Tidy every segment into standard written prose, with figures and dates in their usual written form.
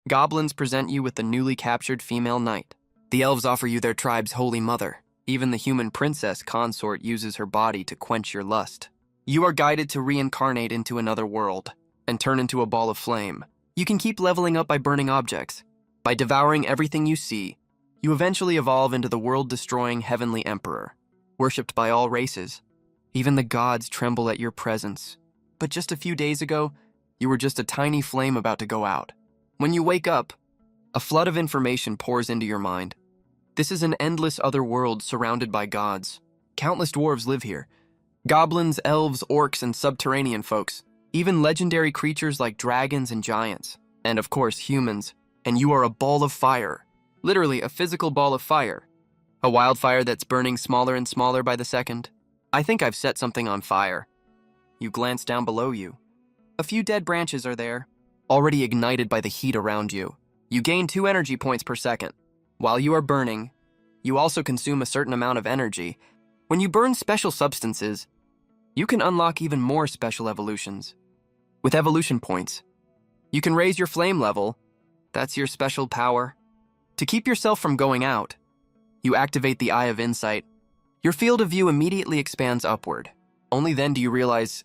Goblins present you with the newly captured female knight. The elves offer you their tribe's holy mother. Even the human princess consort uses her body to quench your lust. You are guided to reincarnate into another world and turn into a ball of flame. You can keep leveling up by burning objects. By devouring everything you see, you eventually evolve into the world-destroying heavenly emperor, worshipped by all races. Even the gods tremble at your presence. But just a few days ago, you were just a tiny flame about to go out. When you wake up, a flood of information pours into your mind. This is an endless other world surrounded by gods. Countless dwarves live here. Goblins, elves, orcs, and subterranean folks. Even legendary creatures like dragons and giants. And of course, humans. And you are a ball of fire. Literally, a physical ball of fire. A wildfire that's burning smaller and smaller by the second. I think I've set something on fire. You glance down below you. A few dead branches are there, already ignited by the heat around you. You gain 2 energy points per second. While you are burning, you also consume a certain amount of energy. When you burn special substances, you can unlock even more special evolutions. With evolution points, you can raise your flame level. That's your special power. To keep yourself from going out, you activate the Eye of Insight. Your field of view immediately expands upward. Only then do you realize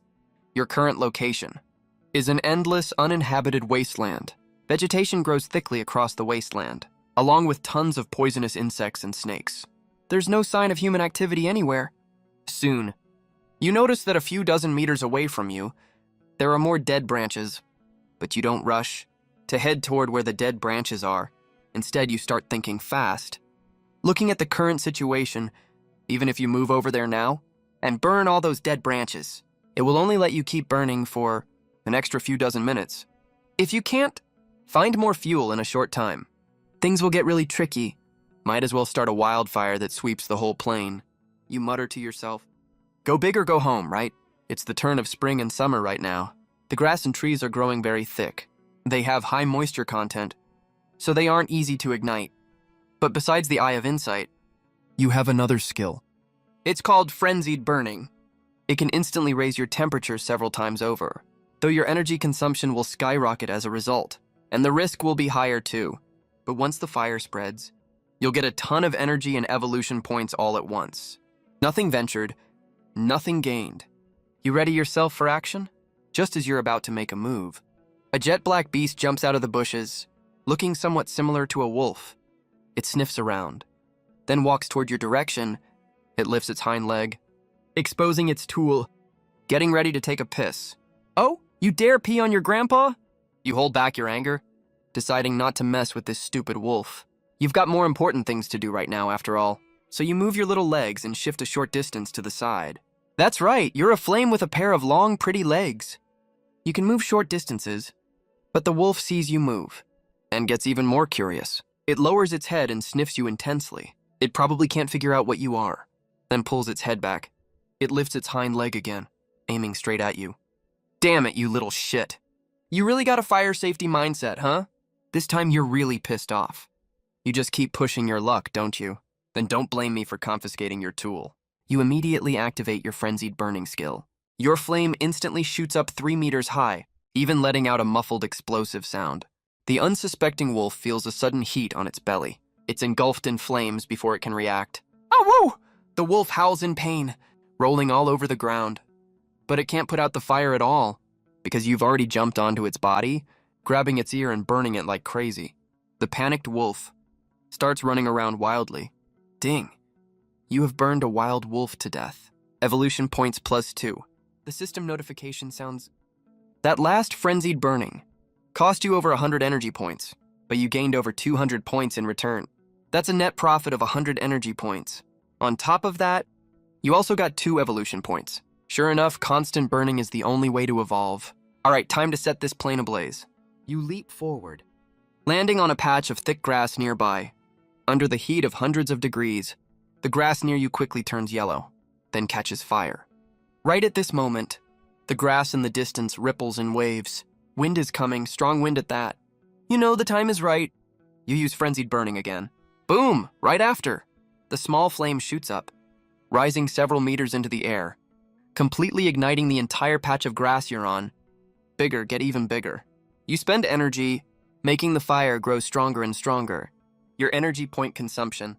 your current location is an endless, uninhabited wasteland. Vegetation grows thickly across the wasteland, along with tons of poisonous insects and snakes. There's no sign of human activity anywhere. Soon, you notice that a few dozen meters away from you, there are more dead branches, but you don't rush to head toward where the dead branches are. Instead, you start thinking fast. Looking at the current situation, even if you move over there now and burn all those dead branches, it will only let you keep burning for an extra few dozen minutes. If you can't find more fuel in a short time, things will get really tricky. Might as well start a wildfire that sweeps the whole plain. You mutter to yourself. Go big or go home, right? It's the turn of spring and summer right now. The grass and trees are growing very thick. They have high moisture content, so they aren't easy to ignite. But besides the Eye of Insight, you have another skill. It's called Frenzied Burning. It can instantly raise your temperature several times over, though your energy consumption will skyrocket as a result, and the risk will be higher too. But once the fire spreads, you'll get a ton of energy and evolution points all at once. Nothing ventured, nothing gained. You ready yourself for action? Just as you're about to make a move, a jet black beast jumps out of the bushes, looking somewhat similar to a wolf. It sniffs around, then walks toward your direction. It lifts its hind leg, exposing its tool, getting ready to take a piss. Oh, you dare pee on your grandpa? You hold back your anger, deciding not to mess with this stupid wolf. You've got more important things to do right now, after all. So you move your little legs and shift a short distance to the side. That's right, you're a flame with a pair of long, pretty legs. You can move short distances, but the wolf sees you move and gets even more curious. It lowers its head and sniffs you intensely. It probably can't figure out what you are, then pulls its head back. It lifts its hind leg again, aiming straight at you. Damn it, you little shit. You really got a fire safety mindset, huh? This time you're really pissed off. You just keep pushing your luck, don't you? Then don't blame me for confiscating your tool. You immediately activate your Frenzied Burning skill. Your flame instantly shoots up 3 meters high, even letting out a muffled explosive sound. The unsuspecting wolf feels a sudden heat on its belly. It's engulfed in flames before it can react. Oh, whoa! The wolf howls in pain, rolling all over the ground. But it can't put out the fire at all, because you've already jumped onto its body, grabbing its ear and burning it like crazy. The panicked wolf starts running around wildly. Ding. You have burned a wild wolf to death. Evolution points +2. The system notification sounds... That last frenzied burning cost you over 100 energy points, but you gained over 200 points in return. That's a net profit of 100 energy points. On top of that, you also got 2 evolution points. Sure enough, constant burning is the only way to evolve. Alright, time to set this plane ablaze. You leap forward, landing on a patch of thick grass nearby. Under the heat of hundreds of degrees, the grass near you quickly turns yellow, then catches fire. Right at this moment, the grass in the distance ripples in waves. Wind is coming, strong wind at that. You know the time is right. You use Frenzied Burning again. Boom! Right after. The small flame shoots up, rising several meters into the air, completely igniting the entire patch of grass you're on. Bigger, get even bigger. You spend energy, making the fire grow stronger and stronger. Your energy point consumption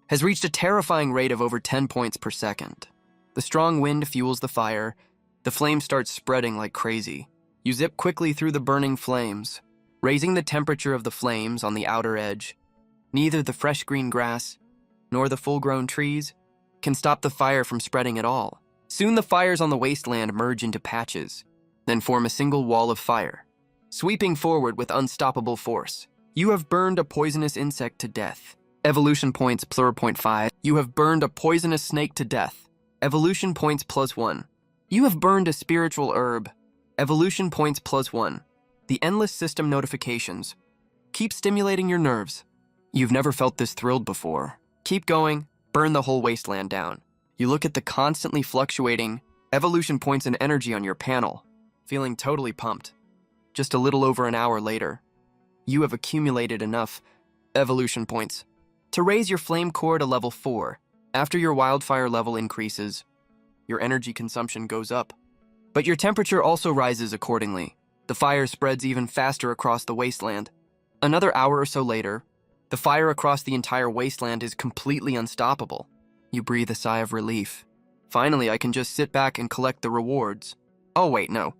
has reached a terrifying rate of over 10 points per second. The strong wind fuels the fire. The flame starts spreading like crazy. You zip quickly through the burning flames, raising the temperature of the flames on the outer edge. Neither the fresh green grass nor the full-grown trees can stop the fire from spreading at all. Soon the fires on the wasteland merge into patches, then form a single wall of fire, sweeping forward with unstoppable force. You have burned a poisonous insect to death. Evolution points +0.5. You have burned a poisonous snake to death. Evolution points +1. You have burned a spiritual herb. Evolution points +1. The endless system notifications keep stimulating your nerves. You've never felt this thrilled before. Keep going, burn the whole wasteland down. You look at the constantly fluctuating evolution points and energy on your panel, feeling totally pumped. Just a little over an hour later, you have accumulated enough evolution points to raise your flame core to level 4. After your wildfire level increases, your energy consumption goes up, but your temperature also rises accordingly. The fire spreads even faster across the wasteland. Another hour or so later, the fire across the entire wasteland is completely unstoppable. You breathe a sigh of relief. Finally, I can just sit back and collect the rewards. Oh wait, no.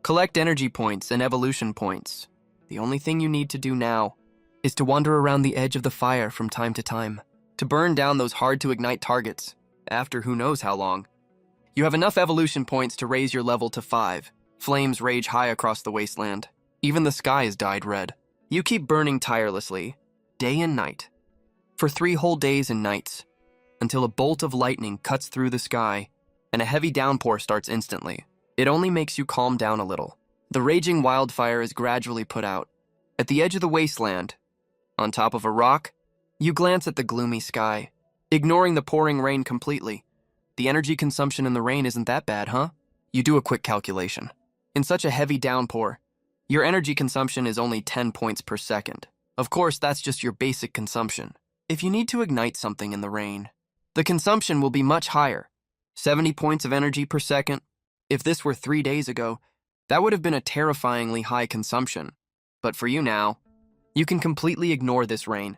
Collect energy points and evolution points. The only thing you need to do now is to wander around the edge of the fire from time to time, to burn down those hard-to-ignite targets, after who knows how long. You have enough evolution points to raise your level to 5. Flames rage high across the wasteland. Even the sky is dyed red. You keep burning tirelessly, day and night, for 3 whole days and nights, until a bolt of lightning cuts through the sky and a heavy downpour starts instantly. It only makes you calm down a little. The raging wildfire is gradually put out. At the edge of the wasteland, on top of a rock, you glance at the gloomy sky, ignoring the pouring rain completely. The energy consumption in the rain isn't that bad, huh? You do a quick calculation. In such a heavy downpour, your energy consumption is only 10 points per second. Of course, that's just your basic consumption. If you need to ignite something in the rain, the consumption will be much higher, 70 points of energy per second. If this were 3 days ago, that would have been a terrifyingly high consumption. But for you now, you can completely ignore this rain.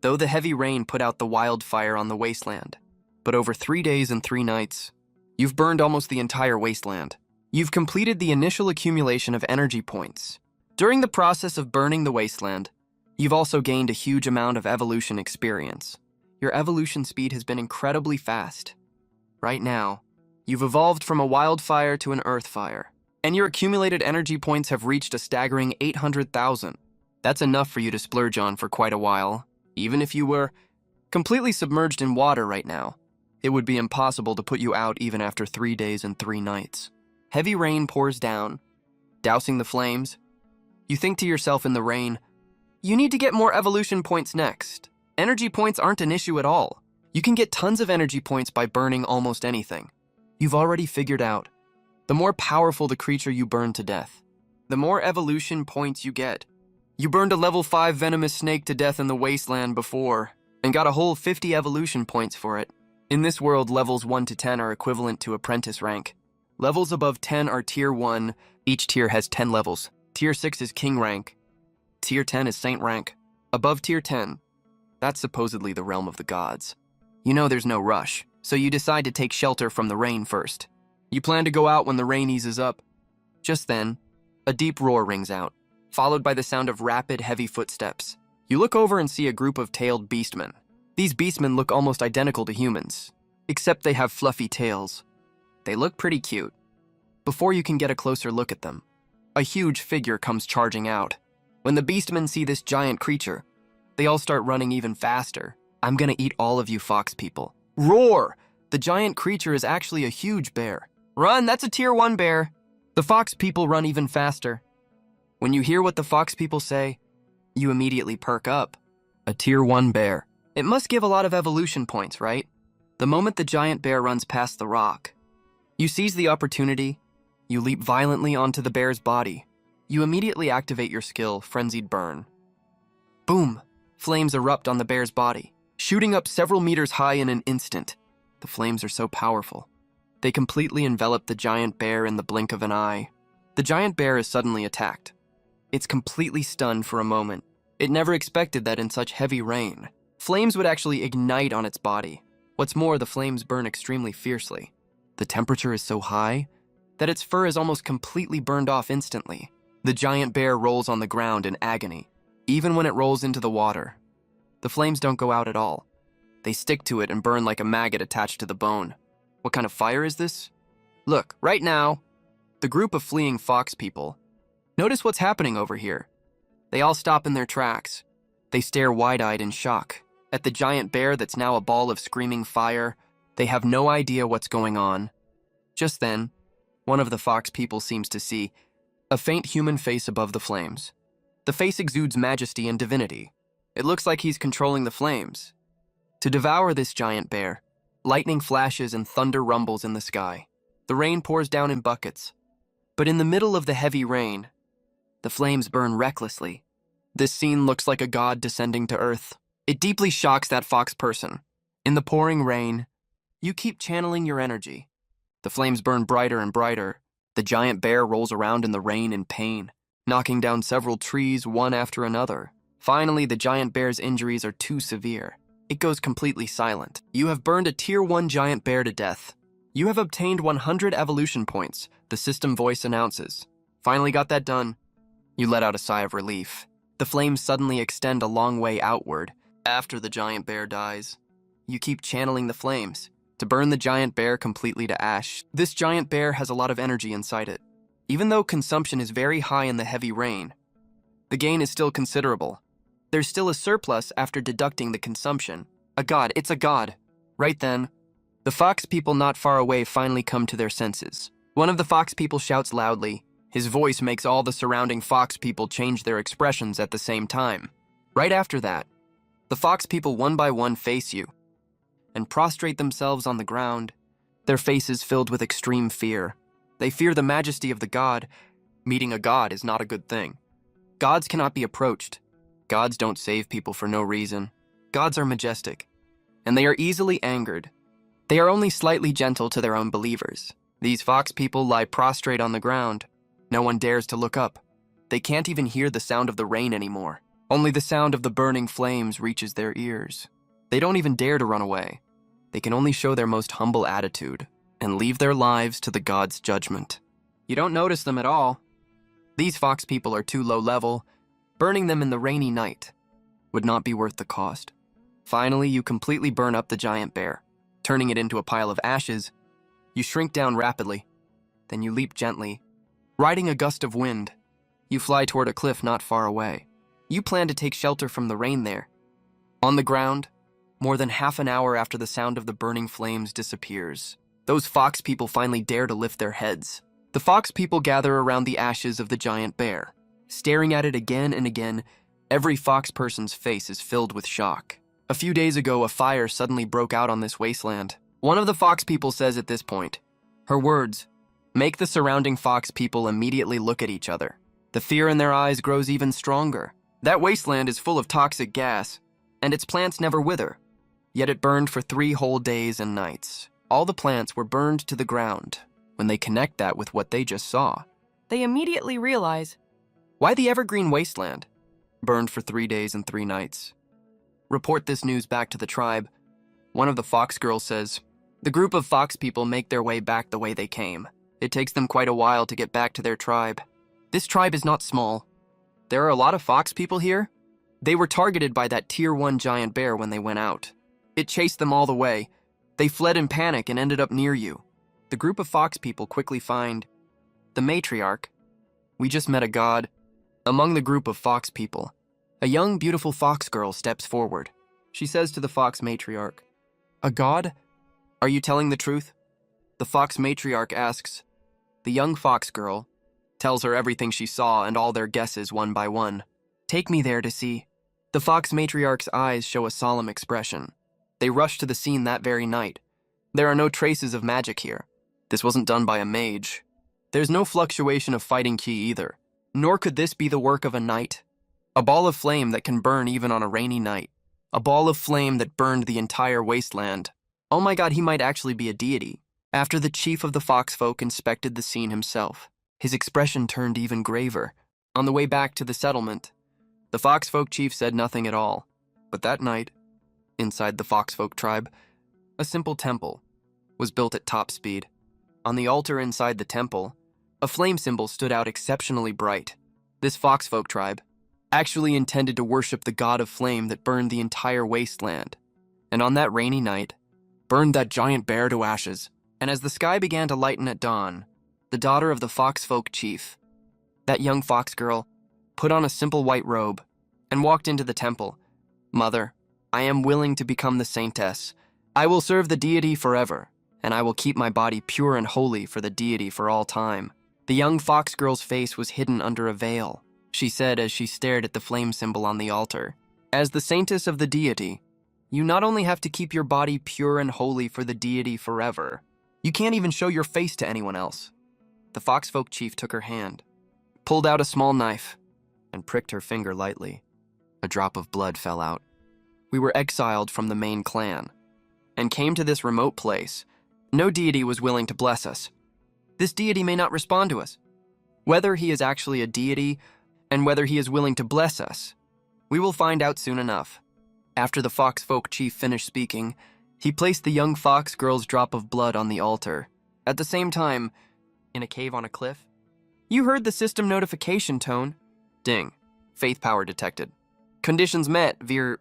Though the heavy rain put out the wildfire on the wasteland, but over 3 days and 3 nights, you've burned almost the entire wasteland. You've completed the initial accumulation of energy points. During the process of burning the wasteland, you've also gained a huge amount of evolution experience. Your evolution speed has been incredibly fast. Right now, you've evolved from a wildfire to an earth fire, and your accumulated energy points have reached a staggering 800,000. That's enough for you to splurge on for quite a while. Even if you were completely submerged in water right now, it would be impossible to put you out even after 3 days and 3 nights. Heavy rain pours down, dousing the flames. You think to yourself in the rain, you need to get more evolution points next. Energy points aren't an issue at all. You can get tons of energy points by burning almost anything. You've already figured out, the more powerful the creature you burn to death, the more evolution points you get. You burned a level 5 venomous snake to death in the wasteland before, and got a whole 50 evolution points for it. In this world, levels 1 to 10 are equivalent to apprentice rank. Levels above 10 are Tier 1. Each tier has 10 levels. Tier 6 is King rank. Tier 10 is Saint rank. Above Tier 10, that's supposedly the realm of the gods. You know there's no rush, so you decide to take shelter from the rain first. You plan to go out when the rain eases up. Just then, a deep roar rings out, followed by the sound of rapid, heavy footsteps. You look over and see a group of tailed beastmen. These beastmen look almost identical to humans, except they have fluffy tails. They look pretty cute. Before you can get a closer look at them, a huge figure comes charging out. When the beastmen see this giant creature, they all start running even faster. I'm gonna eat all of you fox people. Roar! The giant creature is actually a huge bear. Run, that's a Tier 1 bear. The fox people run even faster. When you hear what the fox people say, you immediately perk up. A Tier 1 bear. It must give a lot of evolution points, right? The moment the giant bear runs past the rock, you seize the opportunity, you leap violently onto the bear's body. You immediately activate your skill, Frenzied Burn. Boom! Flames erupt on the bear's body, shooting up several meters high in an instant. The flames are so powerful. They completely envelop the giant bear in the blink of an eye. The giant bear is suddenly attacked. It's completely stunned for a moment. It never expected that in such heavy rain, flames would actually ignite on its body. What's more, the flames burn extremely fiercely. The temperature is so high that its fur is almost completely burned off instantly. The giant bear rolls on the ground in agony. Even when it rolls into the water, the flames don't go out at all. They stick to it and burn like a maggot attached to the bone. What kind of fire is this? Look, right now, the group of fleeing fox people. Notice what's happening over here. They all stop in their tracks. They stare wide-eyed in shock at the giant bear that's now a ball of screaming fire. They have no idea what's going on. Just then, one of the fox people seems to see a faint human face above the flames. The face exudes majesty and divinity. It looks like he's controlling the flames. To devour this giant bear, lightning flashes and thunder rumbles in the sky. The rain pours down in buckets. But in the middle of the heavy rain, the flames burn recklessly. This scene looks like a god descending to earth. It deeply shocks that fox person. In the pouring rain, you keep channeling your energy. The flames burn brighter and brighter. The giant bear rolls around in the rain in pain, knocking down several trees one after another. Finally, the giant bear's injuries are too severe. It goes completely silent. You have burned a Tier 1 giant bear to death. You have obtained 100 evolution points, the system voice announces. Finally got that done. You let out a sigh of relief. The flames suddenly extend a long way outward. After the giant bear dies, you keep channeling the flames to burn the giant bear completely to ash. This giant bear has a lot of energy inside it. Even though consumption is very high in the heavy rain, the gain is still considerable. There's still a surplus after deducting the consumption. A god, it's a god. Right then, the fox people not far away finally come to their senses. One of the fox people shouts loudly. His voice makes all the surrounding fox people change their expressions at the same time. Right after that, the fox people one by one face you and prostrate themselves on the ground, their faces filled with extreme fear. They fear the majesty of the god. Meeting a god is not a good thing. Gods cannot be approached. Gods don't save people for no reason. Gods are majestic, and they are easily angered. They are only slightly gentle to their own believers. These fox people lie prostrate on the ground. No one dares to look up. They can't even hear the sound of the rain anymore. Only the sound of the burning flames reaches their ears. They don't even dare to run away. They can only show their most humble attitude and leave their lives to the god's judgment. You don't notice them at all. These fox people are too low level. Burning them in the rainy night would not be worth the cost. Finally, you completely burn up the giant bear, turning it into a pile of ashes. You shrink down rapidly. Then you leap gently. Riding a gust of wind, you fly toward a cliff not far away. You plan to take shelter from the rain there. On the ground, more than half an hour after the sound of the burning flames disappears, those fox people finally dare to lift their heads. The fox people gather around the ashes of the giant bear. Staring at it again and again, every fox person's face is filled with shock. A few days ago, a fire suddenly broke out on this wasteland. One of the fox people says at this point, her words make the surrounding fox people immediately look at each other. The fear in their eyes grows even stronger. That wasteland is full of toxic gas, and its plants never wither. Yet it burned for 3 whole days and nights. All the plants were burned to the ground. When they connect that with what they just saw, they immediately realize, why the evergreen wasteland? Burned for 3 days and 3 nights. Report this news back to the tribe. One of the fox girls says, the group of fox people make their way back the way they came. It takes them quite a while to get back to their tribe. This tribe is not small. There are a lot of fox people here. They were targeted by that Tier 1 giant bear when they went out. It chased them all the way. They fled in panic and ended up near you. The group of fox people quickly find the matriarch. We just met a god. Among the group of fox people, a young, beautiful fox girl steps forward. She says to the fox matriarch, a god? Are you telling the truth? The fox matriarch asks. The young fox girl tells her everything she saw and all their guesses one by one. Take me there to see. The fox matriarch's eyes show a solemn expression. They rush to the scene that very night. There are no traces of magic here. This wasn't done by a mage. There's no fluctuation of fighting ki either. Nor could this be the work of a knight. A ball of flame that can burn even on a rainy night. A ball of flame that burned the entire wasteland. Oh my god, he might actually be a deity. After the chief of the fox folk inspected the scene himself, his expression turned even graver. On the way back to the settlement, the Foxfolk chief said nothing at all. But that night, inside the Foxfolk tribe, a simple temple was built at top speed. On the altar inside the temple, a flame symbol stood out exceptionally bright. This Foxfolk tribe actually intended to worship the god of flame that burned the entire wasteland, and on that rainy night, burned that giant bear to ashes. And as the sky began to lighten at dawn, the daughter of the Foxfolk chief, that young fox girl, put on a simple white robe and walked into the temple. "Mother, I am willing to become the saintess. I will serve the deity forever, and I will keep my body pure and holy for the deity for all time." The young fox girl's face was hidden under a veil, she said as she stared at the flame symbol on the altar. "As the saintess of the deity, you not only have to keep your body pure and holy for the deity forever, you can't even show your face to anyone else." The Foxfolk chief took her hand, pulled out a small knife, and pricked her finger lightly. A drop of blood fell out. "We were exiled from the main clan and came to this remote place. No deity was willing to bless us. This deity may not respond to us. Whether he is actually a deity and whether he is willing to bless us, we will find out soon enough." After the Foxfolk chief finished speaking, he placed the young fox girl's drop of blood on the altar. At the same time, in a cave on a cliff, "You heard the system notification tone." Ding. Faith power detected. "Conditions met, Veer.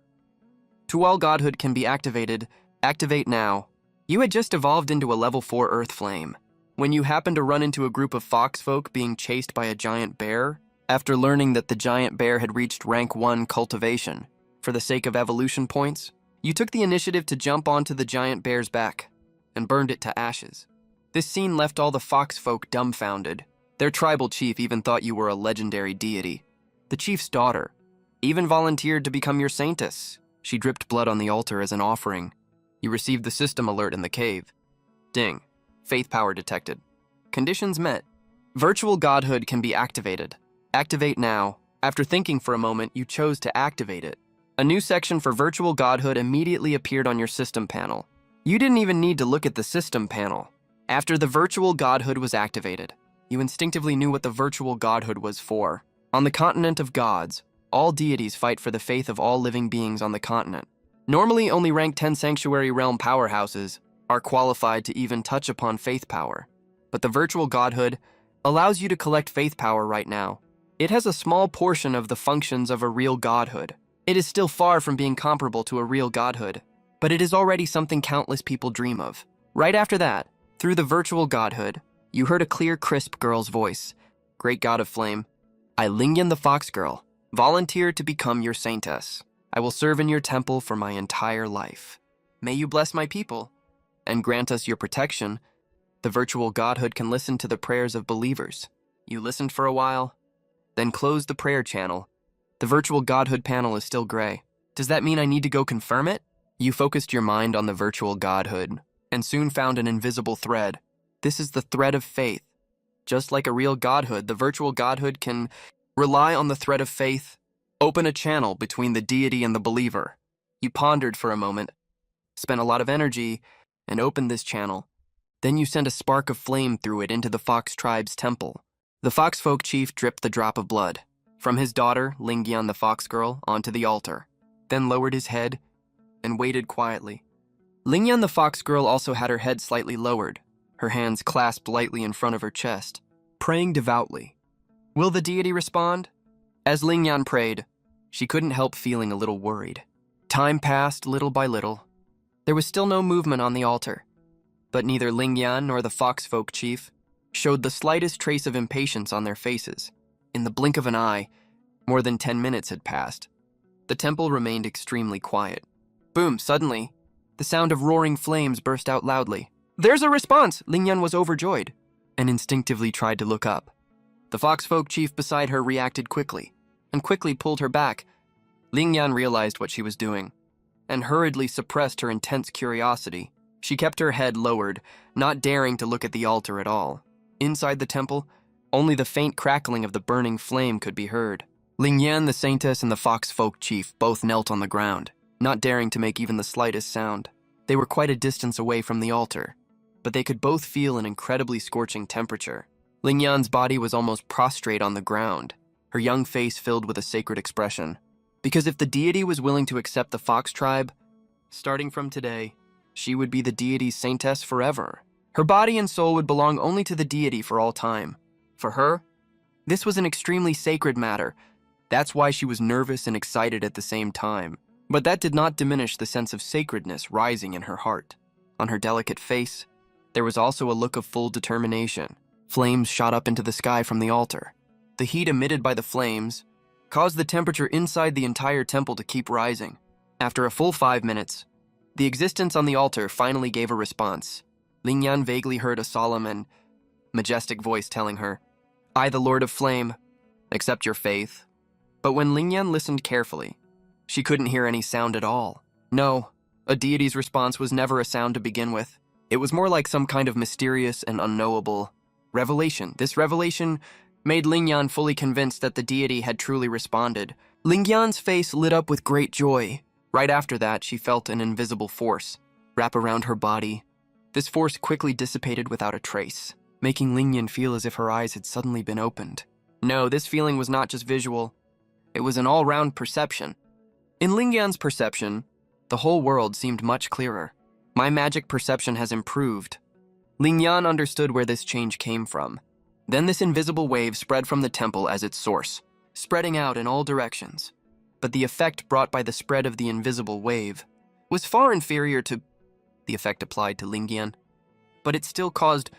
To all godhood can be activated. Activate now." You had just evolved into a level 4 earth flame when you happened to run into a group of foxfolk being chased by a giant bear. After learning that the giant bear had reached rank 1 cultivation, for the sake of evolution points, you took the initiative to jump onto the giant bear's back and burned it to ashes. This scene left all the foxfolk dumbfounded. Their tribal chief even thought you were a legendary deity. The chief's daughter even volunteered to become your saintess. She dripped blood on the altar as an offering. You received the system alert in the cave. Ding. Faith power detected. Conditions met. Virtual godhood can be activated. Activate now. After thinking for a moment, you chose to activate it. A new section for virtual godhood immediately appeared on your system panel. You didn't even need to look at the system panel. After the virtual godhood was activated, you instinctively knew what the virtual godhood was for. On the continent of gods, all deities fight for the faith of all living beings on the continent. Normally, only rank 10 sanctuary realm powerhouses are qualified to even touch upon faith power. But the virtual godhood allows you to collect faith power right now. It has a small portion of the functions of a real godhood. It is still far from being comparable to a real godhood, but it is already something countless people dream of. Right after that, through the virtual godhood, you heard a clear, crisp girl's voice. "Great god of flame, I, Lingyan the Fox Girl, volunteer to become your saintess. I will serve in your temple for my entire life. May you bless my people and grant us your protection." The virtual godhood can listen to the prayers of believers. You listened for a while, then closed the prayer channel. The virtual godhood panel is still gray. Does that mean I need to go confirm it? You focused your mind on the virtual godhood and soon found an invisible thread. This is the thread of faith. Just like a real godhood, the virtual godhood can rely on the thread of faith, open a channel between the deity and the believer. You pondered for a moment, spent a lot of energy, and opened this channel. Then you sent a spark of flame through it into the Fox tribe's temple. The Foxfolk chief dripped the drop of blood from his daughter, Lingyan the Fox Girl, onto the altar, then lowered his head and waited quietly. Lingyan the Fox Girl also had her head slightly lowered, her hands clasped lightly in front of her chest, praying devoutly. Will the deity respond? As Lingyan prayed, she couldn't help feeling a little worried. Time passed little by little. There was still no movement on the altar, but neither Lingyan nor the Foxfolk chief showed the slightest trace of impatience on their faces. In the blink of an eye, more than 10 minutes had passed. The temple remained extremely quiet. Boom, suddenly, the sound of roaring flames burst out loudly. "There's a response!" Lingyan was overjoyed and instinctively tried to look up. The Foxfolk chief beside her reacted quickly and quickly pulled her back. Lingyan realized what she was doing and hurriedly suppressed her intense curiosity. She kept her head lowered, not daring to look at the altar at all. Inside the temple, only the faint crackling of the burning flame could be heard. Lingyan the saintess and the Foxfolk chief both knelt on the ground, not daring to make even the slightest sound. They were quite a distance away from the altar, but they could both feel an incredibly scorching temperature. Lingyan's body was almost prostrate on the ground, her young face filled with a sacred expression. Because if the deity was willing to accept the fox tribe, starting from today, she would be the deity's saintess forever. Her body and soul would belong only to the deity for all time. For her, this was an extremely sacred matter. That's why she was nervous and excited at the same time. But that did not diminish the sense of sacredness rising in her heart. On her delicate face, there was also a look of full determination. Flames shot up into the sky from the altar. The heat emitted by the flames caused the temperature inside the entire temple to keep rising. After a full 5 minutes, the existence on the altar finally gave a response. Lingyan vaguely heard a solemn and majestic voice telling her, "I, the Lord of Flame, accept your faith." But when Lingyan listened carefully, she couldn't hear any sound at all. No, a deity's response was never a sound to begin with. It was more like some kind of mysterious and unknowable revelation. This revelation made Lingyan fully convinced that the deity had truly responded. Lingyan's face lit up with great joy. Right after that, she felt an invisible force wrap around her body. This force quickly dissipated without a trace, making Lingyan feel as if her eyes had suddenly been opened. No, this feeling was not just visual. It was an all-round perception. In Lingyan's perception, the whole world seemed much clearer. My magic perception has improved. Lingyan understood where this change came from. Then this invisible wave spread from the temple as its source, spreading out in all directions. But the effect brought by the spread of the invisible wave was far inferior to the effect applied to Lingyan. But it still caused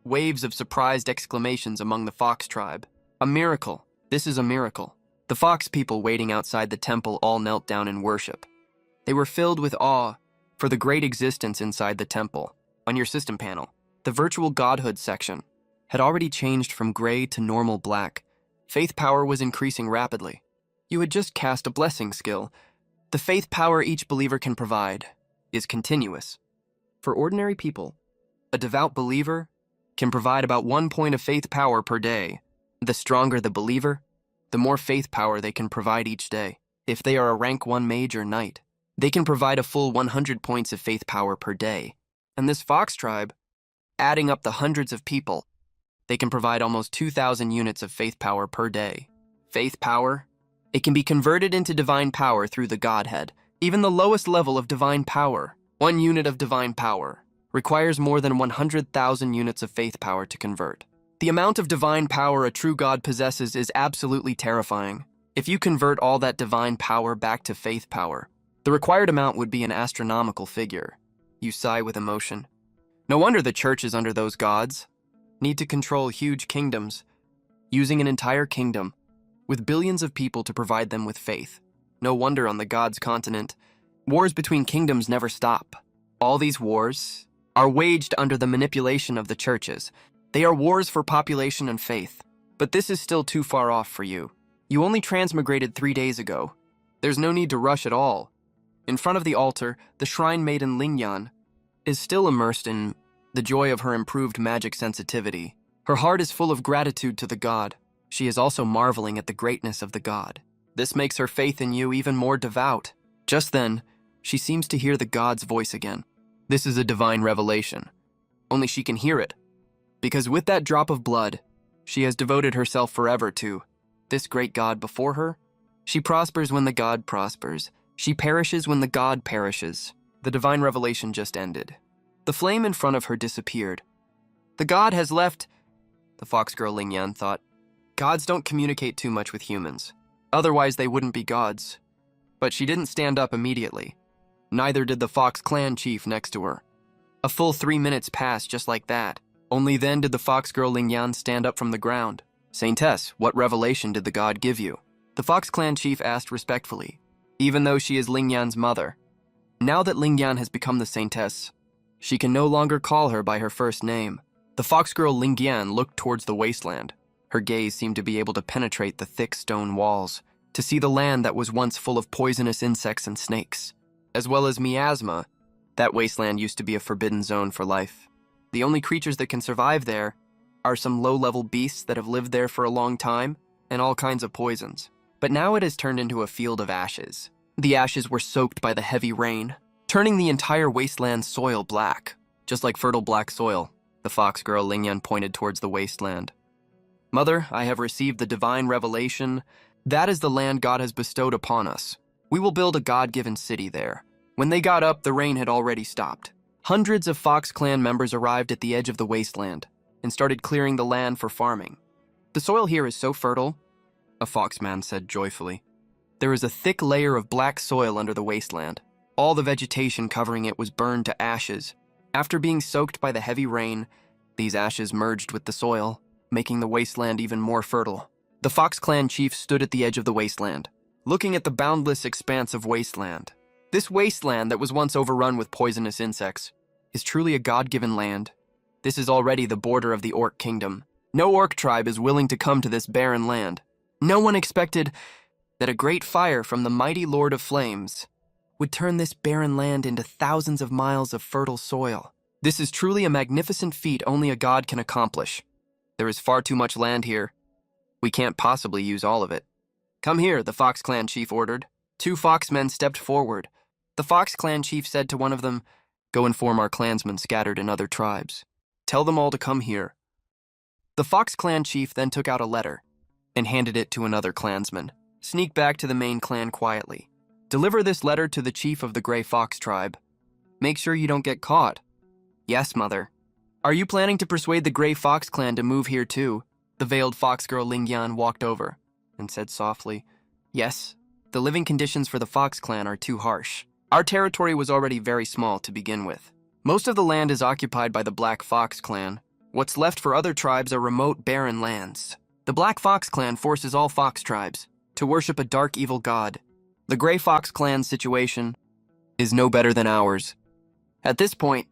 waves of surprised exclamations among the fox tribe. A miracle. This is a miracle. The fox people waiting outside the temple all knelt down in worship. They were filled with awe for the great existence inside the temple. On your system panel, the virtual godhood section had already changed from gray to normal black. Faith power was increasing rapidly. You had just cast a blessing skill. The faith power each believer can provide is continuous. For ordinary people, a devout believer can provide about 1 point of faith power per day. The stronger the believer, the more faith power they can provide each day. If they are a rank 1 mage or knight, they can provide a full 100 points of faith power per day. And this fox tribe, adding up the hundreds of people, they can provide almost 2,000 units of faith power per day. Faith power, it can be converted into divine power through the Godhead. Even the lowest level of divine power, 1 unit of divine power, requires more than 100,000 units of faith power to convert. The amount of divine power a true God possesses is absolutely terrifying. If you convert all that divine power back to faith power, the required amount would be an astronomical figure. You sigh with emotion. No wonder the churches under those gods need to control huge kingdoms, using an entire kingdom with billions of people to provide them with faith. No wonder on the gods' continent, wars between kingdoms never stop. All these wars are waged under the manipulation of the churches. They are wars for population and faith. But this is still too far off for you. You only transmigrated 3 days ago. There's no need to rush at all. In front of the altar, the shrine maiden Lingyan is still immersed in the joy of her improved magic sensitivity. Her heart is full of gratitude to the god. She is also marveling at the greatness of the god. This makes her faith in you even more devout. Just then, she seems to hear the god's voice again. This is a divine revelation. Only she can hear it, because with that drop of blood, she has devoted herself forever to this great god before her. She prospers when the god prospers. She perishes when the god perishes. The divine revelation just ended. The flame in front of her disappeared. The god has left, the fox girl Lingyan thought. Gods don't communicate too much with humans. Otherwise, they wouldn't be gods. But she didn't stand up immediately. Neither did the Fox clan chief next to her. A full 3 minutes passed just like that. Only then did the fox girl Lingyan stand up from the ground. Saintess, what revelation did the god give you? The Fox clan chief asked respectfully, even though she is Lingyan's mother. Now that Lingyan has become the saintess, she can no longer call her by her first name. The fox girl Lingyan looked towards the wasteland. Her gaze seemed to be able to penetrate the thick stone walls, to see the land that was once full of poisonous insects and snakes. As well as miasma, that wasteland used to be a forbidden zone for life. The only creatures that can survive there are some low-level beasts that have lived there for a long time, and all kinds of poisons. But now it has turned into a field of ashes. The ashes were soaked by the heavy rain, turning the entire wasteland soil black. Just like fertile black soil, the fox girl Lingyan pointed towards the wasteland. Mother, I have received the divine revelation. That is the land God has bestowed upon us. We will build a God-given city there. When they got up, the rain had already stopped. Hundreds of Fox clan members arrived at the edge of the wasteland and started clearing the land for farming. The soil here is so fertile, a foxman said joyfully. There is a thick layer of black soil under the wasteland. All the vegetation covering it was burned to ashes. After being soaked by the heavy rain, these ashes merged with the soil, making the wasteland even more fertile. The Fox clan chief stood at the edge of the wasteland, looking at the boundless expanse of wasteland. This wasteland that was once overrun with poisonous insects is truly a God-given land. This is already the border of the Orc kingdom. No Orc tribe is willing to come to this barren land. No one expected that a great fire from the mighty Lord of Flames would turn this barren land into thousands of miles of fertile soil. This is truly a magnificent feat only a god can accomplish. There is far too much land here. We can't possibly use all of it. Come here, the Fox clan chief ordered. 2 foxmen stepped forward. The Fox clan chief said to one of them, "Go inform our clansmen scattered in other tribes. Tell them all to come here." The Fox clan chief then took out a letter and handed it to another clansman. Sneak back to the main clan quietly. Deliver this letter to the chief of the Gray Fox tribe. Make sure you don't get caught. Yes, mother. Are you planning to persuade the Gray Fox clan to move here too? The veiled fox girl Lingyan walked over and said softly, "Yes, the living conditions for the Fox clan are too harsh. Our territory was already very small to begin with. Most of the land is occupied by the Black Fox clan. What's left for other tribes are remote, barren lands. The Black Fox clan forces all fox tribes to worship a dark, evil god. The Gray Fox clan's situation is no better than ours." At this point,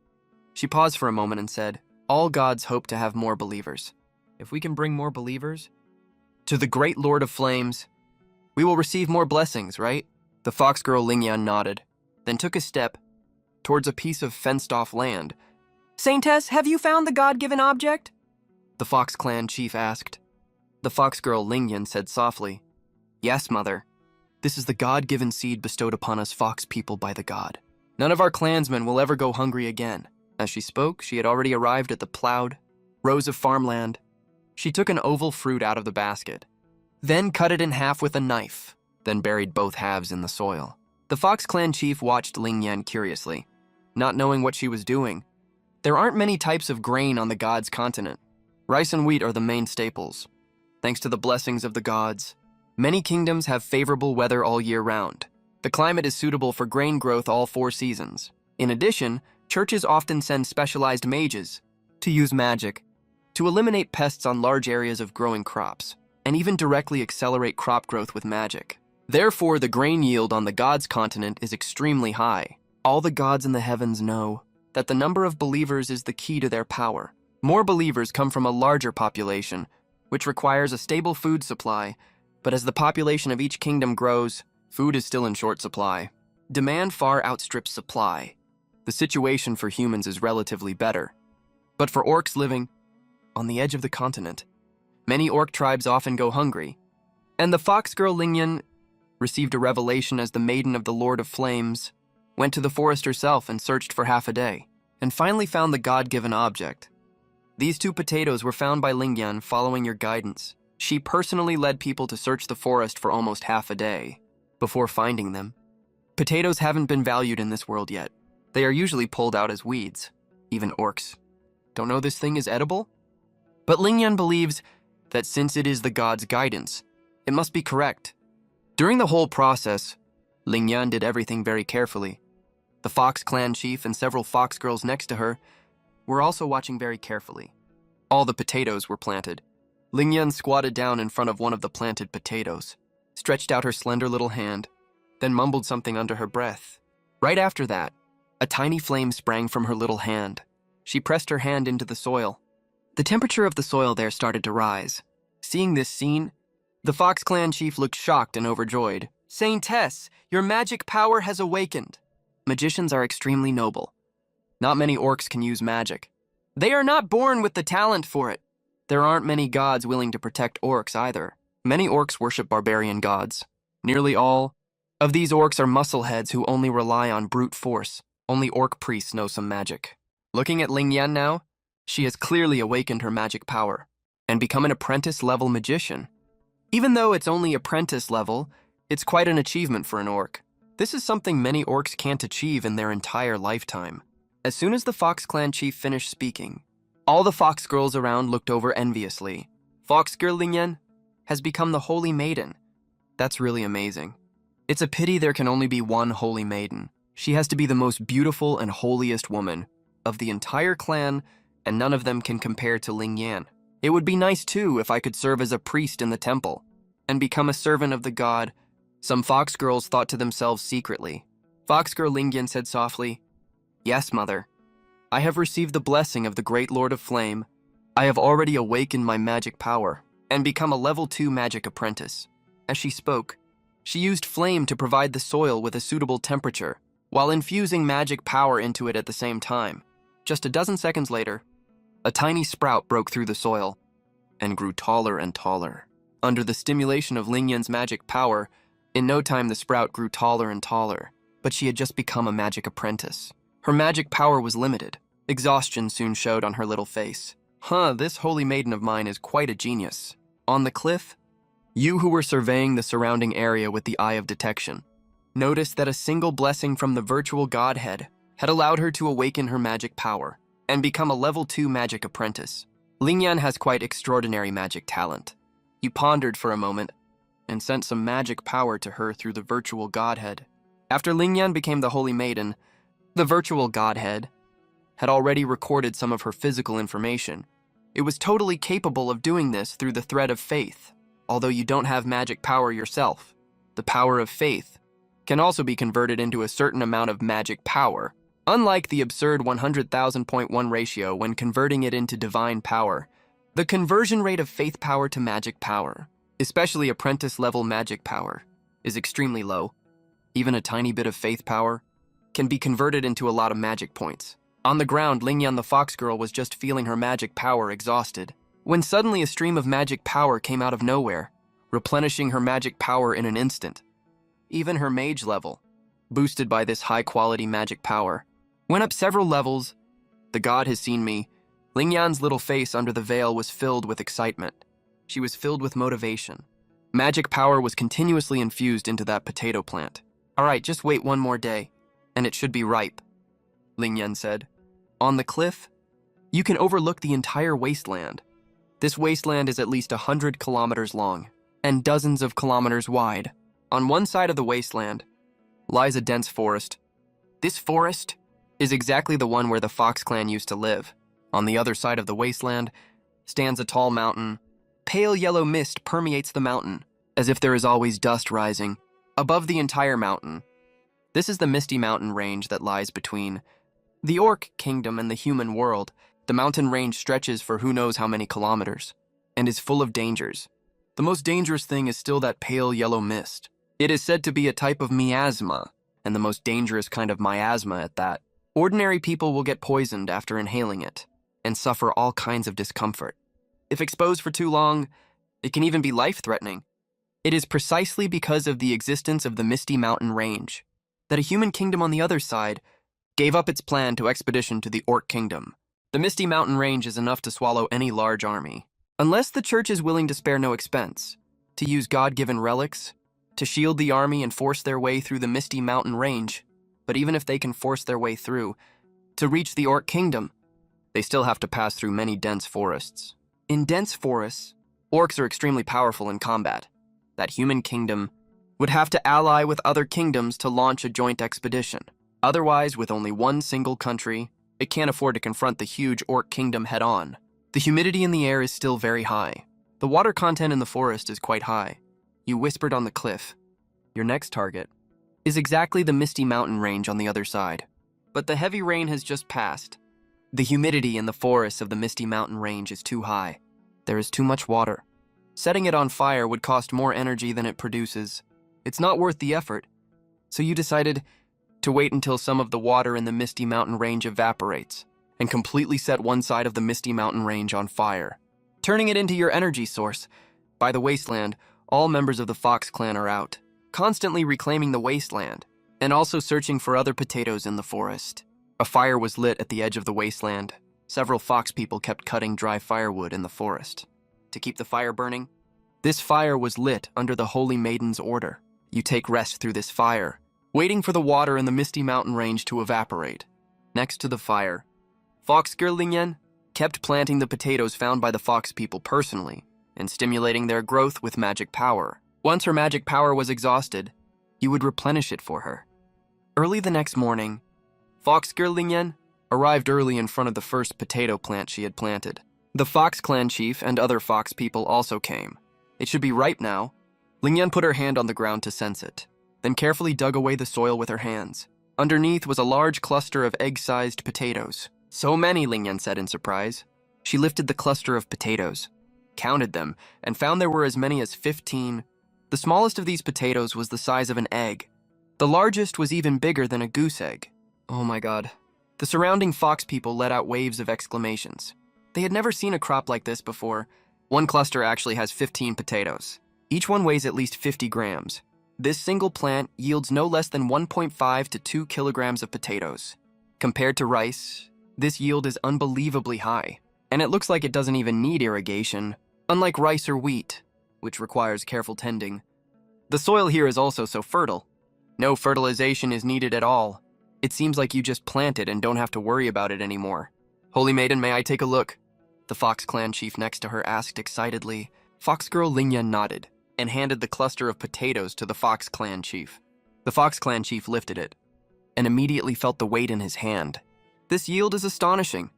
she paused for a moment and said, "All gods hope to have more believers. If we can bring more believers to the great Lord of Flames, we will receive more blessings, right?" The fox girl Lingyan nodded, then took a step towards a piece of fenced-off land. "Saintess, have you found the God-given object?" the Fox clan chief asked. The fox girl Lingyan said softly, "Yes, mother. This is the God-given seed bestowed upon us fox people by the god. None of our clansmen will ever go hungry again." As she spoke, she had already arrived at the plowed rows of farmland. She took an oval fruit out of the basket, then cut it in half with a knife, then buried both halves in the soil. The Fox clan chief watched Lingyan curiously, not knowing what she was doing. There aren't many types of grain on the gods' continent. Rice and wheat are the main staples. Thanks to the blessings of the gods, many kingdoms have favorable weather all year round. The climate is suitable for grain growth all 4 seasons. In addition, churches often send specialized mages to use magic to eliminate pests on large areas of growing crops, and even directly accelerate crop growth with magic. Therefore, the grain yield on the gods' continent is extremely high. All the gods in the heavens know that the number of believers is the key to their power. More believers come from a larger population, which requires a stable food supply, but as the population of each kingdom grows, food is still in short supply. Demand far outstrips supply. The situation for humans is relatively better. But for orcs living on the edge of the continent, many orc tribes often go hungry. And the fox girl Lingyan received a revelation as the maiden of the Lord of Flames went to the forest herself and searched for half a day, and finally found the God-given object. These 2 potatoes were found by Lingyan following your guidance. She personally led people to search the forest for almost half a day before finding them. Potatoes haven't been valued in this world yet. They are usually pulled out as weeds. Even orcs don't know this thing is edible. But Lingyan believes that since it is the god's guidance, it must be correct. During the whole process, Lingyan did everything very carefully. The Fox clan chief and several fox girls next to her were also watching very carefully. All the potatoes were planted. Lingyan squatted down in front of one of the planted potatoes, stretched out her slender little hand, then mumbled something under her breath. Right after that, a tiny flame sprang from her little hand. She pressed her hand into the soil. The temperature of the soil there started to rise. Seeing this scene, the Fox clan chief looked shocked and overjoyed. "Saintess, your magic power has awakened." Magicians are extremely noble. Not many orcs can use magic. They are not born with the talent for it. There aren't many gods willing to protect orcs either. Many orcs worship barbarian gods. Nearly all of these orcs are muscleheads who only rely on brute force. Only orc priests know some magic. Looking at Lingyan now, she has clearly awakened her magic power. and become an apprentice-level magician. Even though it's only apprentice level, it's quite an achievement for an orc. This is something many orcs can't achieve in their entire lifetime. As soon as the Fox Clan chief finished speaking, all the fox girls around looked over enviously. Fox Girl Lingyan has become the Holy Maiden. That's really amazing. It's a pity there can only be one Holy Maiden. She has to be the most beautiful and holiest woman of the entire clan, and none of them can compare to Lingyan. It would be nice too if I could serve as a priest in the temple and become a servant of the god. Some fox girls thought to themselves secretly. Fox Girl Lingyan said softly, "Yes, mother. I have received the blessing of the great Lord of Flame. I have already awakened my magic power and become a level 2 magic apprentice." As she spoke, she used flame to provide the soil with a suitable temperature while infusing magic power into it at the same time. Just a dozen seconds later, a tiny sprout broke through the soil and grew taller and taller. Under the stimulation of Lingyan's magic power, in no time the sprout grew taller and taller, but she had just become a magic apprentice. Her magic power was limited. Exhaustion soon showed on her little face. This holy maiden of mine is quite a genius. On the cliff, you who were surveying the surrounding area with the eye of detection noticed that a single blessing from the virtual godhead had allowed her to awaken her magic power and become a level 2 magic apprentice. Lingyan has quite extraordinary magic talent. You pondered for a moment and sent some magic power to her through the virtual godhead. After Lingyan became the Holy Maiden, the virtual godhead had already recorded some of her physical information. It was totally capable of doing this through the thread of faith. Although you don't have magic power yourself, the power of faith can also be converted into a certain amount of magic power. Unlike the absurd 100,000.1 ratio when converting it into divine power, the conversion rate of faith power to magic power, especially apprentice-level magic power, is extremely low. Even a tiny bit of faith power can be converted into a lot of magic points. On the ground, Lingyan the fox girl was just feeling her magic power exhausted, when suddenly a stream of magic power came out of nowhere, replenishing her magic power in an instant. Even her mage level, boosted by this high-quality magic power, went up several levels. The god has seen me. Lingyan's little face under the veil was filled with excitement. She was filled with motivation. Magic power was continuously infused into that potato plant. "All right, just wait one more day, and it should be ripe," Lingyan said. On the cliff, you can overlook the entire wasteland. This wasteland is at least 100 kilometers long and dozens of kilometers wide. On one side of the wasteland lies a dense forest. This forest is exactly the one where the Fox Clan used to live. On the other side of the wasteland stands a tall mountain. Pale yellow mist permeates the mountain, as if there is always dust rising above the entire mountain. This is the Misty Mountain range that lies between the Orc Kingdom and the human world. The mountain range stretches for who knows how many kilometers, and is full of dangers. The most dangerous thing is still that pale yellow mist. It is said to be a type of miasma, and the most dangerous kind of miasma at that. Ordinary people will get poisoned after inhaling it, and suffer all kinds of discomfort. If exposed for too long, it can even be life-threatening. It is precisely because of the existence of the Misty Mountain range that a human kingdom on the other side gave up its plan to expedition to the Orc Kingdom. The Misty Mountain range is enough to swallow any large army, unless the church is willing to spare no expense, to use God-given relics, to shield the army and force their way through the Misty Mountain range. But even if they can force their way through, to reach the Orc Kingdom, they still have to pass through many dense forests. In dense forests, orcs are extremely powerful in combat. That human kingdom would have to ally with other kingdoms to launch a joint expedition. Otherwise, with only one single country, it can't afford to confront the huge Orc Kingdom head-on. The humidity in the air is still very high. The water content in the forest is quite high. You whispered on the cliff. Your next target is exactly the Misty Mountain range on the other side. But the heavy rain has just passed. The humidity in the forests of the Misty Mountain range is too high. There is too much water. Setting it on fire would cost more energy than it produces. It's not worth the effort. So you decided to wait until some of the water in the Misty Mountain range evaporates and completely set one side of the Misty Mountain range on fire, turning it into your energy source. By the wasteland, all members of the Fox Clan are out, constantly reclaiming the wasteland and also searching for other potatoes in the forest. A fire was lit at the edge of the wasteland. Several fox people kept cutting dry firewood in the forest. to keep the fire burning. This fire was lit under the Holy Maiden's order. You take rest through this fire, waiting for the water in the misty mountain range to evaporate. Next to the fire, Fox Girl Lingyan kept planting the potatoes found by the fox people personally and stimulating their growth with magic power. Once her magic power was exhausted, you would replenish it for her. Early the next morning, Fox Girl Lingyan arrived early in front of the first potato plant she had planted. The Fox Clan chief and other fox people also came. It should be ripe now. Lingyan put her hand on the ground to sense it, then carefully dug away the soil with her hands. Underneath was a large cluster of egg-sized potatoes. So many, Lingyan said in surprise. She lifted the cluster of potatoes, counted them, and found there were as many as 15. The smallest of these potatoes was the size of an egg. The largest was even bigger than a goose egg. Oh my god. The surrounding fox people let out waves of exclamations. They had never seen a crop like this before. One cluster actually has 15 potatoes. Each one weighs at least 50 grams. This single plant yields no less than 1.5 to 2 kilograms of potatoes. Compared to rice, this yield is unbelievably high, and it looks like it doesn't even need irrigation, unlike rice or wheat, which requires careful tending. The soil here is also so fertile. No fertilization is needed at all. It seems like you just plant it and don't have to worry about it anymore. Holy Maiden, may I take a look? The Fox Clan chief next to her asked excitedly. Fox Girl Lingyan nodded and handed the cluster of potatoes to the Fox Clan chief. The Fox Clan chief lifted it and immediately felt the weight in his hand. This yield is astonishing.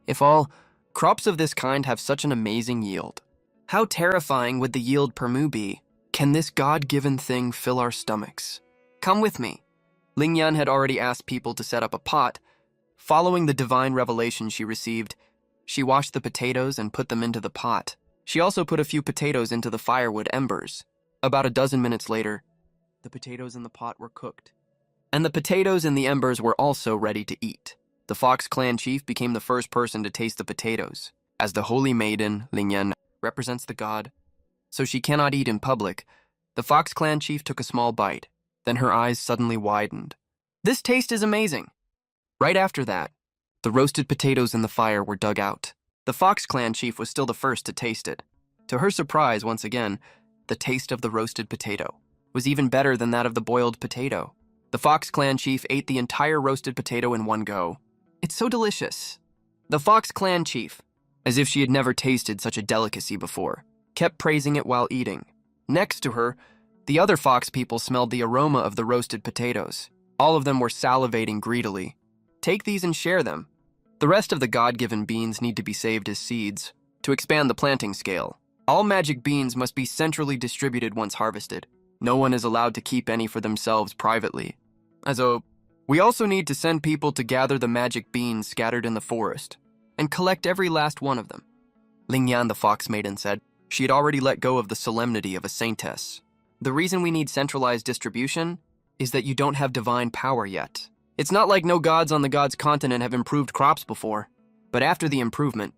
If all crops of this kind have such an amazing yield, how terrifying would the yield per mu be? Can this God-given thing fill our stomachs? Come with me. Lingyan had already asked people to set up a pot. Following the divine revelation she received, she washed the potatoes and put them into the pot. She also put a few potatoes into the firewood embers. About a dozen minutes later, the potatoes in the pot were cooked, and the potatoes in the embers were also ready to eat. The Fox Clan chief became the first person to taste the potatoes. As the Holy Maiden, Lingyan, represents the god, so she cannot eat in public, the Fox Clan chief took a small bite. Then her eyes suddenly widened. This taste is amazing. Right after that, the roasted potatoes in the fire were dug out. The Fox Clan chief was still the first to taste it. To her surprise, once again, the taste of the roasted potato was even better than that of the boiled potato. The Fox Clan chief ate the entire roasted potato in one go. It's so delicious. The Fox Clan chief, as if she had never tasted such a delicacy before, kept praising it while eating. Next to her, the other fox people smelled the aroma of the roasted potatoes. All of them were salivating greedily. Take these and share them. The rest of the God-given beans need to be saved as seeds to expand the planting scale. All magic beans must be centrally distributed once harvested. No one is allowed to keep any for themselves privately. We also need to send people to gather the magic beans scattered in the forest and collect every last one of them. Lingyan, the Fox Maiden, said. She had already let go of the solemnity of a saintess. The reason we need centralized distribution is that you don't have divine power yet. It's not like no gods on the gods' continent have improved crops before, but after the improvement,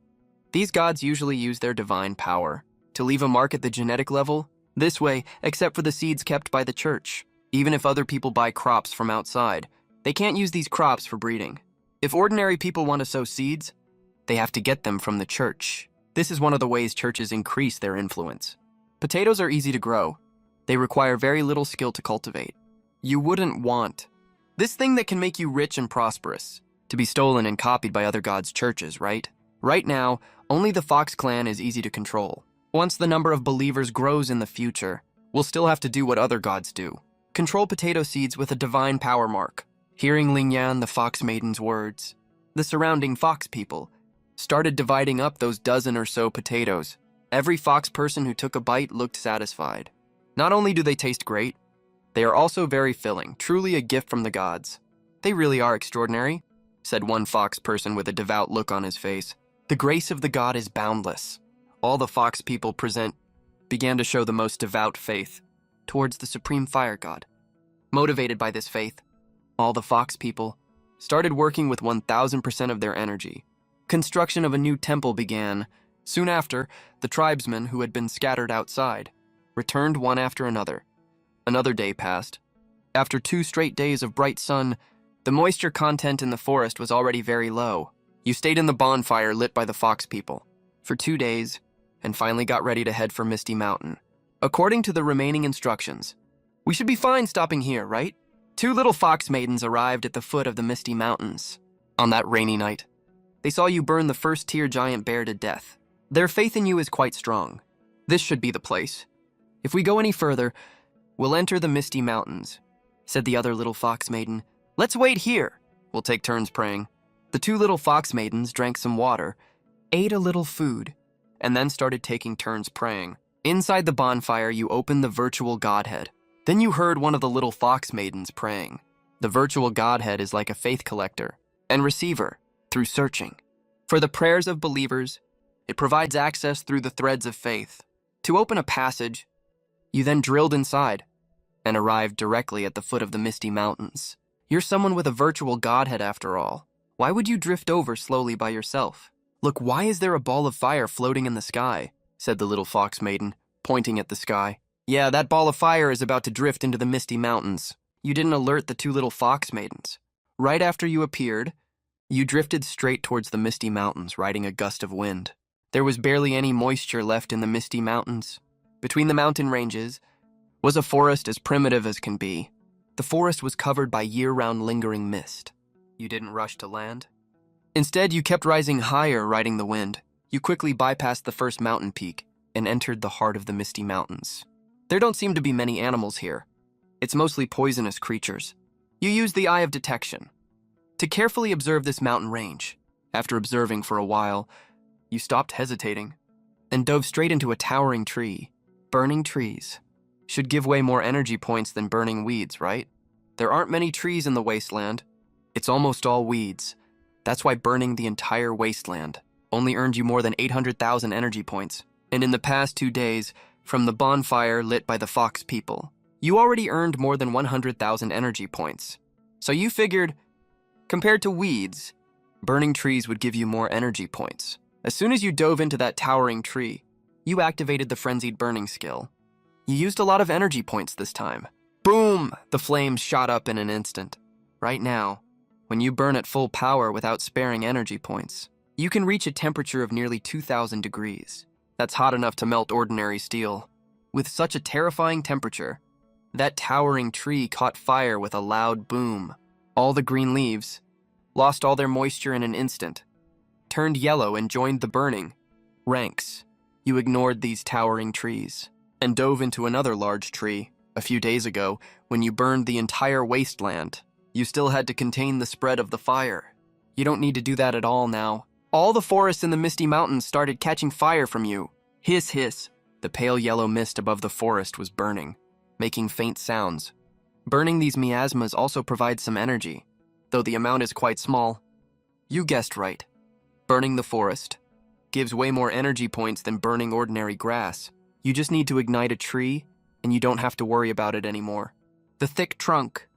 these gods usually use their divine power to leave a mark at the genetic level, this way, except for the seeds kept by the church. Even if other people buy crops from outside, they can't use these crops for breeding. If ordinary people want to sow seeds, they have to get them from the church. This is one of the ways churches increase their influence. Potatoes are easy to grow. They require very little skill to cultivate. You wouldn't want this thing that can make you rich and prosperous to be stolen and copied by other gods' churches, right? Right now, only the Fox Clan is easy to control. Once the number of believers grows in the future, we'll still have to do what other gods do. Control potato seeds with a divine power mark. Hearing Lingyan, the Fox Maiden's words, the surrounding fox people started dividing up those dozen or so potatoes. Every fox person who took a bite looked satisfied. Not only do they taste great, they are also very filling, truly a gift from the gods. They really are extraordinary, said one fox person with a devout look on his face. The grace of the god is boundless. All the fox people present began to show the most devout faith towards the supreme fire god. Motivated by this faith, all the fox people started working with 1,000% of their energy. Construction of a new temple began. Soon after, the tribesmen who had been scattered outside returned one after another. Another day passed. After 2 straight days of bright sun, the moisture content in the forest was already very low. You stayed in the bonfire lit by the fox people. For 2 days, and finally got ready to head for Misty Mountain. According to the remaining instructions, we should be fine stopping here, right? Two little fox maidens arrived at the foot of the Misty Mountains. On that rainy night, they saw you burn the first-tier giant bear to death. Their faith in you is quite strong. This should be the place. If we go any further, we'll enter the Misty Mountains, said the other little fox maiden. Let's wait here. We'll take turns praying. The two little fox maidens drank some water, ate a little food, and then started taking turns praying. Inside the bonfire, you opened the virtual godhead. Then you heard one of the little fox maidens praying. The virtual godhead is like a faith collector and receiver through searching. For the prayers of believers, it provides access through the threads of faith. To open a passage, you then drilled inside and arrived directly at the foot of the Misty Mountains. You're someone with a virtual godhead after all. Why would you drift over slowly by yourself? Look, why is there a ball of fire floating in the sky? Said the little fox maiden, pointing at the sky. Yeah, that ball of fire is about to drift into the Misty Mountains. You didn't alert the two little fox maidens. Right after you appeared, you drifted straight towards the Misty Mountains, riding a gust of wind. There was barely any moisture left in the Misty Mountains. Between the mountain ranges was a forest as primitive as can be. The forest was covered by year-round lingering mist. You didn't rush to land. Instead, you kept rising higher, riding the wind. You quickly bypassed the first mountain peak and entered the heart of the Misty Mountains. There don't seem to be many animals here. It's mostly poisonous creatures. You used the eye of detection to carefully observe this mountain range. After observing for a while, you stopped hesitating and dove straight into a towering tree. Burning trees should give way more energy points than burning weeds, right? There aren't many trees in the wasteland. It's almost all weeds. That's why burning the entire wasteland only earned you more than 800,000 energy points. And in the past 2 days, from the bonfire lit by the fox people, you already earned more than 100,000 energy points. So you figured, compared to weeds, burning trees would give you more energy points. As soon as you dove into that towering tree, you activated the frenzied burning skill. You used a lot of energy points this time. Boom! The flames shot up in an instant. Right now, when you burn at full power without sparing energy points, you can reach a temperature of nearly 2,000 degrees. That's hot enough to melt ordinary steel. With such a terrifying temperature, that towering tree caught fire with a loud boom. All the green leaves lost all their moisture in an instant, turned yellow and joined the burning ranks. You ignored these towering trees and dove into another large tree. A few days ago, when you burned the entire wasteland, you still had to contain the spread of the fire. You don't need to do that at all now. All the forests in the Misty Mountains started catching fire from you. Hiss, hiss. The pale yellow mist above the forest was burning, making faint sounds. Burning these miasmas also provides some energy, though the amount is quite small. You guessed right. Burning the forest gives way more energy points than burning ordinary grass. You just need to ignite a tree, and you don't have to worry about it anymore. The thick trunk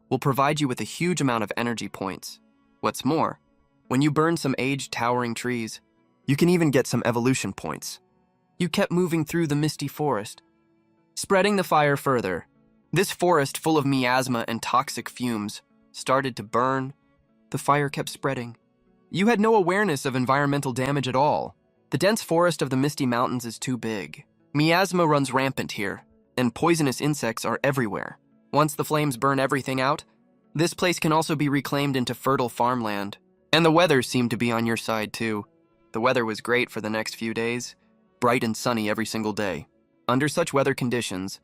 will provide you with a huge amount of energy points. What's more, when you burn some aged towering trees, you can even get some evolution points. You kept moving through the misty forest, spreading the fire further. This forest, full of miasma and toxic fumes, started to burn. The fire kept spreading. You had no awareness of environmental damage at all. The dense forest of the Misty Mountains is too big. Miasma runs rampant here, and poisonous insects are everywhere. Once the flames burn everything out, this place can also be reclaimed into fertile farmland. And the weather seemed to be on your side too. The weather was great for the next few days, bright and sunny every single day. Under such weather conditions,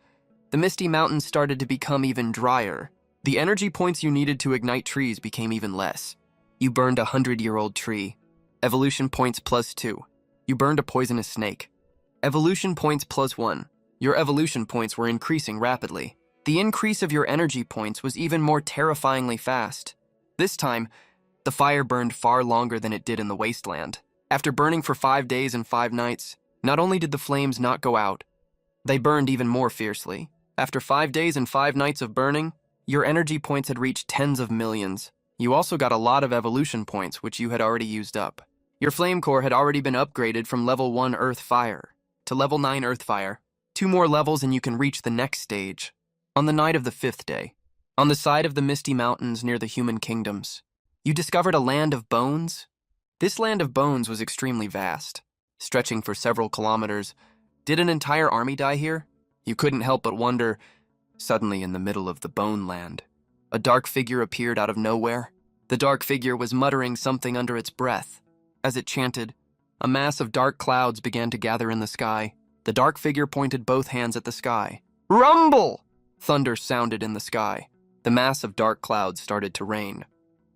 the Misty Mountains started to become even drier. The energy points you needed to ignite trees became even less. You burned a 100-year-old tree. Evolution points +2. You burned a poisonous snake. Evolution points +1. Your evolution points were increasing rapidly. The increase of your energy points was even more terrifyingly fast. This time, the fire burned far longer than it did in the wasteland. After burning for 5 days and 5 nights, not only did the flames not go out, they burned even more fiercely. After 5 days and 5 nights of burning, your energy points had reached tens of millions. You also got a lot of evolution points, which you had already used up. Your flame core had already been upgraded from level 1 Earth Fire to level 9 Earth Fire. 2 more levels and you can reach the next stage. On the night of the 5th day, on the side of the Misty Mountains near the human kingdoms, you discovered a land of bones. This land of bones was extremely vast. stretching for several kilometers. Did an entire army die here? You couldn't help but wonder. Suddenly, in the middle of the bone land, a dark figure appeared out of nowhere. The dark figure was muttering something under its breath. As it chanted, a mass of dark clouds began to gather in the sky. The dark figure pointed both hands at the sky. Rumble! Thunder sounded in the sky. The mass of dark clouds started to rain.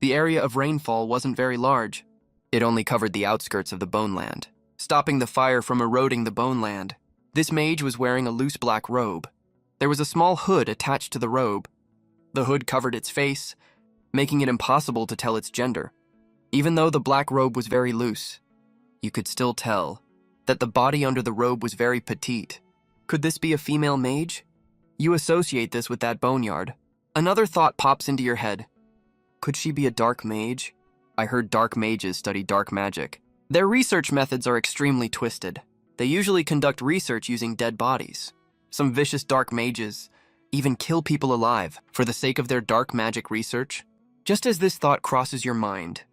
The area of rainfall wasn't very large. It only covered the outskirts of the bone land, stopping the fire from eroding the bone land. This mage was wearing a loose black robe. There was a small hood attached to the robe. The hood covered its face, making it impossible to tell its gender. Even though the black robe was very loose, you could still tell that the body under the robe was very petite. Could this be a female mage? You associate this with that boneyard. Another thought pops into your head. Could she be a dark mage? I heard dark mages study dark magic. Their research methods are extremely twisted. They usually conduct research using dead bodies. Some vicious dark mages even kill people alive for the sake of their dark magic research. Just as this thought crosses your mind,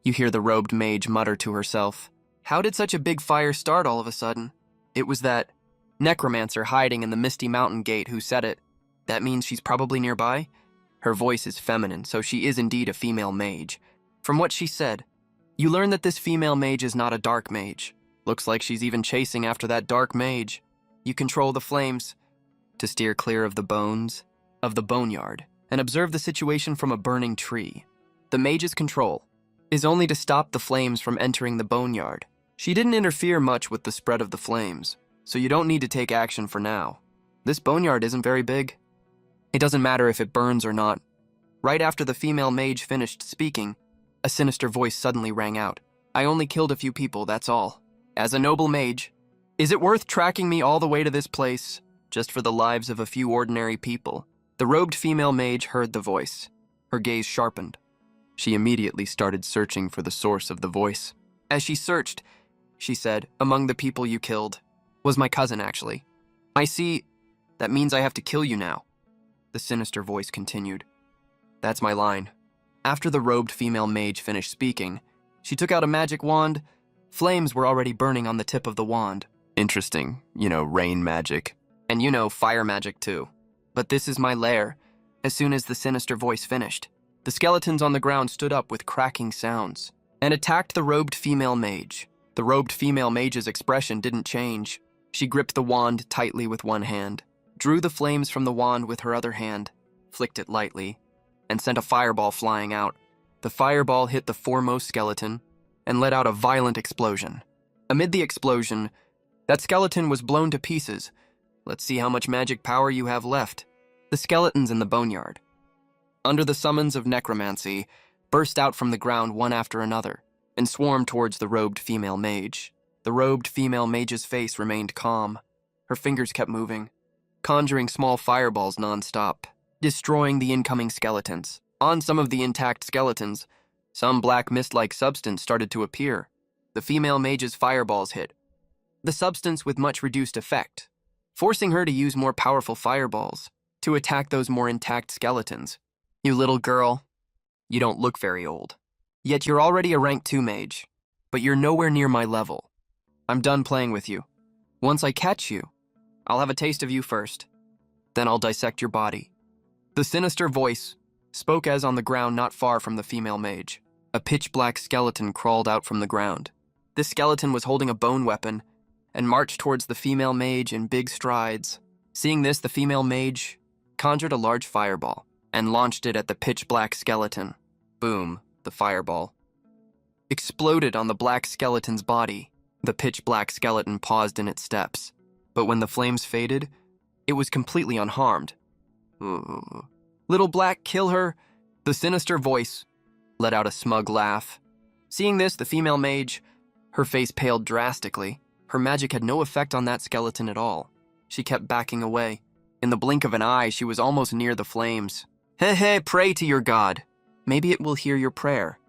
you hear the robed mage mutter to herself, "How did such a big fire start all of a sudden?" It was that necromancer hiding in the misty mountain gate who said it. That means she's probably nearby? Her voice is feminine, so she is indeed a female mage. From what she said, you learn that this female mage is not a dark mage. Looks like she's even chasing after that dark mage. You control the flames to steer clear of the bones of the boneyard and observe the situation from a burning tree. The mage's control is only to stop the flames from entering the boneyard. She didn't interfere much with the spread of the flames, so you don't need to take action for now. This boneyard isn't very big. It doesn't matter if it burns or not. Right after the female mage finished speaking, a sinister voice suddenly rang out. "I only killed a few people, that's all. As a noble mage, is it worth tracking me all the way to this place just for the lives of a few ordinary people?" The robed female mage heard the voice. Her gaze sharpened. She immediately started searching for the source of the voice. As she searched, she said, "Among the people you killed was my cousin, actually. I see. That means I have to kill you now." The sinister voice continued. "That's my line." After the robed female mage finished speaking, she took out a magic wand. Flames were already burning on the tip of the wand. Interesting, rain magic. And fire magic too. But this is my lair. As soon as the sinister voice finished, the skeletons on the ground stood up with cracking sounds and attacked the robed female mage. The robed female mage's expression didn't change. She gripped the wand tightly with one hand, drew the flames from the wand with her other hand, flicked it lightly, and sent a fireball flying out. The fireball hit the foremost skeleton and let out a violent explosion. Amid the explosion, that skeleton was blown to pieces. Let's see how much magic power you have left. The skeletons in the boneyard, under the summons of necromancy, burst out from the ground one after another and swarmed towards the robed female mage. The robed female mage's face remained calm. Her fingers kept moving, conjuring small fireballs non-stop, destroying the incoming skeletons. On some of the intact skeletons, some black mist-like substance started to appear. The female mage's fireballs hit the substance with much reduced effect, forcing her to use more powerful fireballs to attack those more intact skeletons. "You little girl, you don't look very old. Yet you're already a rank 2 mage, but you're nowhere near my level. I'm done playing with you. Once I catch you, I'll have a taste of you first. Then I'll dissect your body." The sinister voice spoke as on the ground not far from the female mage. A pitch-black skeleton crawled out from the ground. This skeleton was holding a bone weapon and marched towards the female mage in big strides. Seeing this, the female mage conjured a large fireball and launched it at the pitch-black skeleton. Boom, the fireball exploded on the black skeleton's body. The pitch-black skeleton paused in its steps, but when the flames faded, it was completely unharmed. "Little black, kill her!" The sinister voice let out a smug laugh. Seeing this, the female mage, her face paled drastically. Her magic had no effect on that skeleton at all. She kept backing away. In the blink of an eye, she was almost near the flames. "Hey, pray to your god. Maybe it will hear your prayer.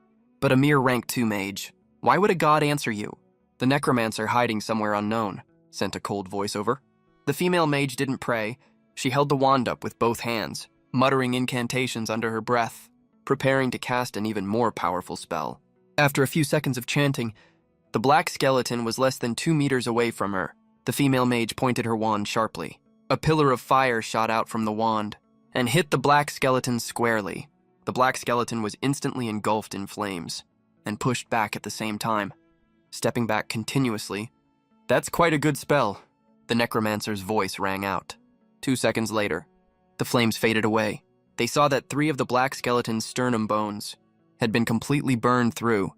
But a mere rank 2 mage. Why would a god answer you?" The necromancer, hiding somewhere unknown, sent a cold voice over. The female mage didn't pray. She held the wand up with both hands, muttering incantations under her breath, preparing to cast an even more powerful spell. After a few seconds of chanting, The black skeleton was less than 2 meters away from her. The female mage pointed her wand sharply. A pillar of fire shot out from the wand and hit the black skeleton squarely. The black skeleton was instantly engulfed in flames and pushed back at the same time, stepping back continuously. "That's quite a good spell," the necromancer's voice rang out. 2 seconds later, the flames faded away. They saw that 3 of the black skeleton's sternum bones had been completely burned through.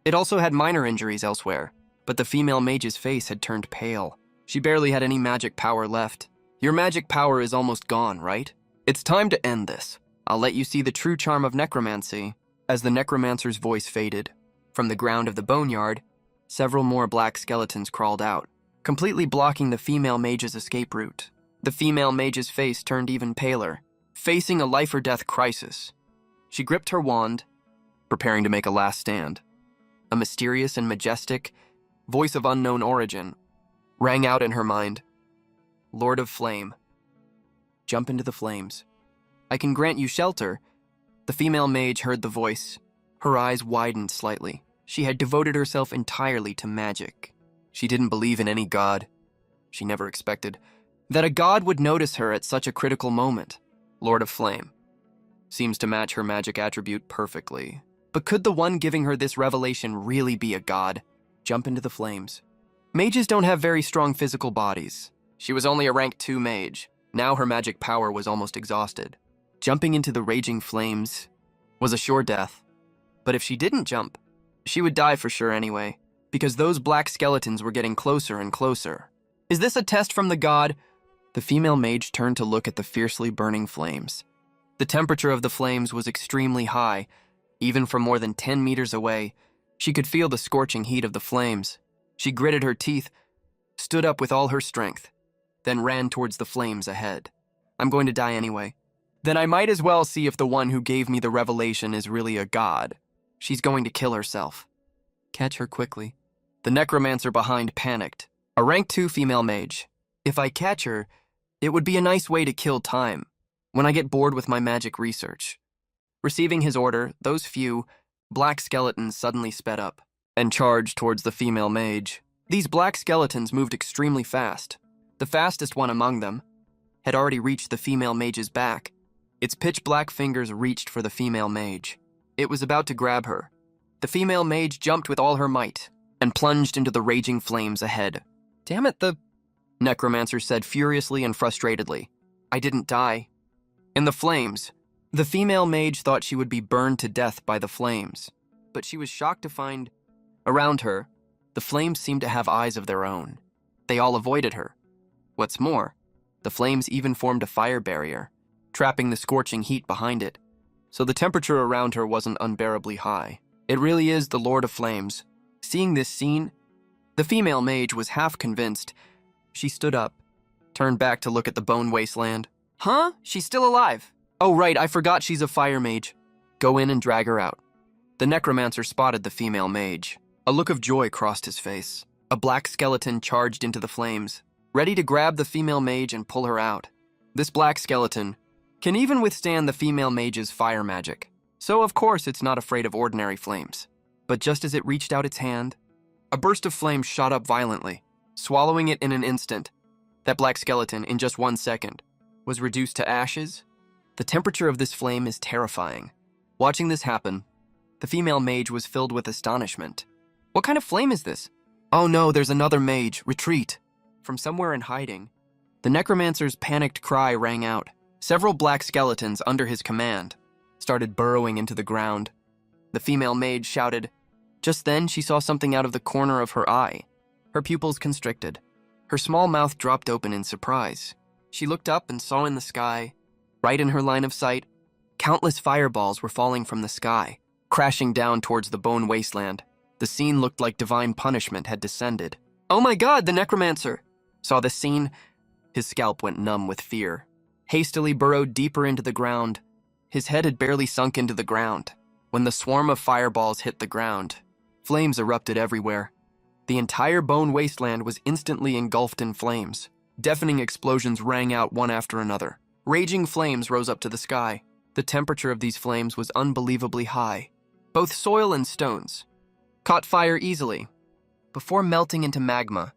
It also had minor injuries elsewhere, but the female mage's face had turned pale. She barely had any magic power left. "Your magic power is almost gone, right? It's time to end this. I'll let you see the true charm of necromancy." As the necromancer's voice faded, from the ground of the boneyard, several more black skeletons crawled out, completely blocking the female mage's escape route. The female mage's face turned even paler, facing a life-or-death crisis. She gripped her wand, preparing to make a last stand. A mysterious and majestic voice of unknown origin rang out in her mind. "Lord of Flame, jump into the flames. I can grant you shelter." The female mage heard the voice. Her eyes widened slightly. She had devoted herself entirely to magic. She didn't believe in any god. She never expected that a god would notice her at such a critical moment. Lord of Flame seems to match her magic attribute perfectly. But could the one giving her this revelation really be a god? Jump into the flames. Mages don't have very strong physical bodies. She was only a rank 2 mage. Now her magic power was almost exhausted. Jumping into the raging flames was a sure death. But if she didn't jump, she would die for sure anyway, because those black skeletons were getting closer and closer. "Is this a test from the god?" The female mage turned to look at the fiercely burning flames. The temperature of the flames was extremely high. Even from more than 10 meters away, she could feel the scorching heat of the flames. She gritted her teeth, stood up with all her strength, then ran towards the flames ahead. "I'm going to die anyway. Then I might as well see if the one who gave me the revelation is really a god. She's going to kill herself. Catch her quickly." The necromancer behind panicked. "A rank 2 female mage. If I catch her, it would be a nice way to kill time when I get bored with my magic research." Receiving his order, those few black skeletons suddenly sped up and charged towards the female mage. These black skeletons moved extremely fast. The fastest one among them had already reached the female mage's back. Its pitch-black fingers reached for the female mage. It was about to grab her. The female mage jumped with all her might and plunged into the raging flames ahead. "Damn it, the necromancer said furiously and frustratedly. "I didn't die." In the flames, the female mage thought she would be burned to death by the flames, but she was shocked to find around her, the flames seemed to have eyes of their own. They all avoided her. What's more, the flames even formed a fire barrier, trapping the scorching heat behind it, so the temperature around her wasn't unbearably high. It really is the Lord of Flames. Seeing this scene, the female mage was half convinced. She stood up, turned back to look at the bone wasteland. "Huh? She's still alive. Oh right, I forgot she's a fire mage. Go in and drag her out." The necromancer spotted the female mage. A look of joy crossed his face. A black skeleton charged into the flames, ready to grab the female mage and pull her out. This black skeleton can even withstand the female mage's fire magic, so of course it's not afraid of ordinary flames. But just as it reached out its hand, a burst of flame shot up violently, swallowing it in an instant. That black skeleton, in just 1 second, was reduced to ashes. The temperature of this flame is terrifying. Watching this happen, the female mage was filled with astonishment. "What kind of flame is this? Oh no, there's another mage. Retreat." From somewhere in hiding, the necromancer's panicked cry rang out. Several black skeletons under his command started burrowing into the ground. The female mage shouted. Just then, she saw something out of the corner of her eye. Her pupils constricted. Her small mouth dropped open in surprise. She looked up and saw in the sky, right in her line of sight, countless fireballs were falling from the sky, crashing down towards the bone wasteland. The scene looked like divine punishment had descended. "Oh my god, the necromancer!" Saw this scene? His scalp went numb with fear. Hastily burrowed deeper into the ground. His head had barely sunk into the ground when the swarm of fireballs hit the ground. Flames erupted everywhere. The entire bone wasteland was instantly engulfed in flames. Deafening explosions rang out one after another. Raging flames rose up to the sky. The temperature of these flames was unbelievably high. Both soil and stones caught fire easily. before melting into magma.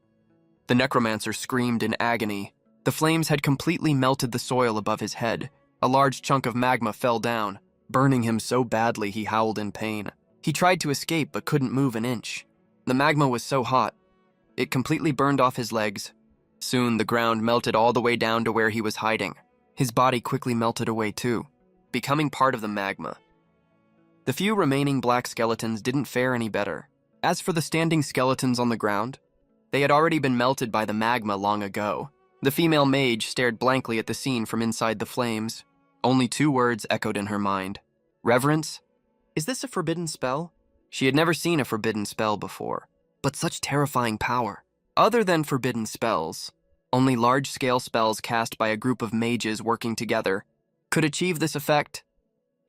The necromancer screamed in agony. The flames had completely melted the soil above his head. A large chunk of magma fell down, burning him so badly he howled in pain. He tried to escape but couldn't move an inch. The magma was so hot, it completely burned off his legs. Soon the ground melted all the way down to where he was hiding. His body quickly melted away too, becoming part of the magma. The few remaining black skeletons didn't fare any better. As for the standing skeletons on the ground, they had already been melted by the magma long ago. The female mage stared blankly at the scene from inside the flames. Only 2 words echoed in her mind. Reverence? Is this a forbidden spell? She had never seen a forbidden spell before, but such terrifying power. Other than forbidden spells, only large-scale spells cast by a group of mages working together could achieve this effect.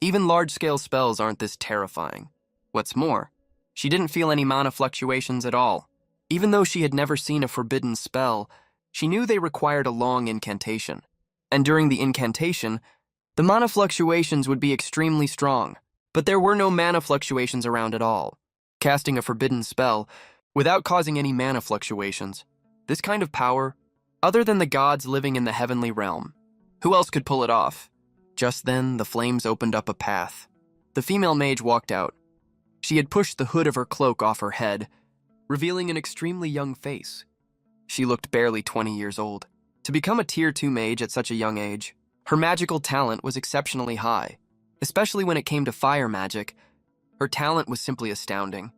Even large-scale spells aren't this terrifying. What's more, she didn't feel any mana fluctuations at all. Even though she had never seen a forbidden spell, she knew they required a long incantation. And during the incantation, the mana fluctuations would be extremely strong. But there were no mana fluctuations around at all. Casting a forbidden spell without causing any mana fluctuations. This kind of power, other than the gods living in the heavenly realm, who else could pull it off? Just then, the flames opened up a path. The female mage walked out. She had pushed the hood of her cloak off her head, revealing an extremely young face. She looked barely 20 years old. To become a Tier 2 mage at such a young age, her magical talent was exceptionally high. Especially when it came to fire magic, her talent was simply astounding.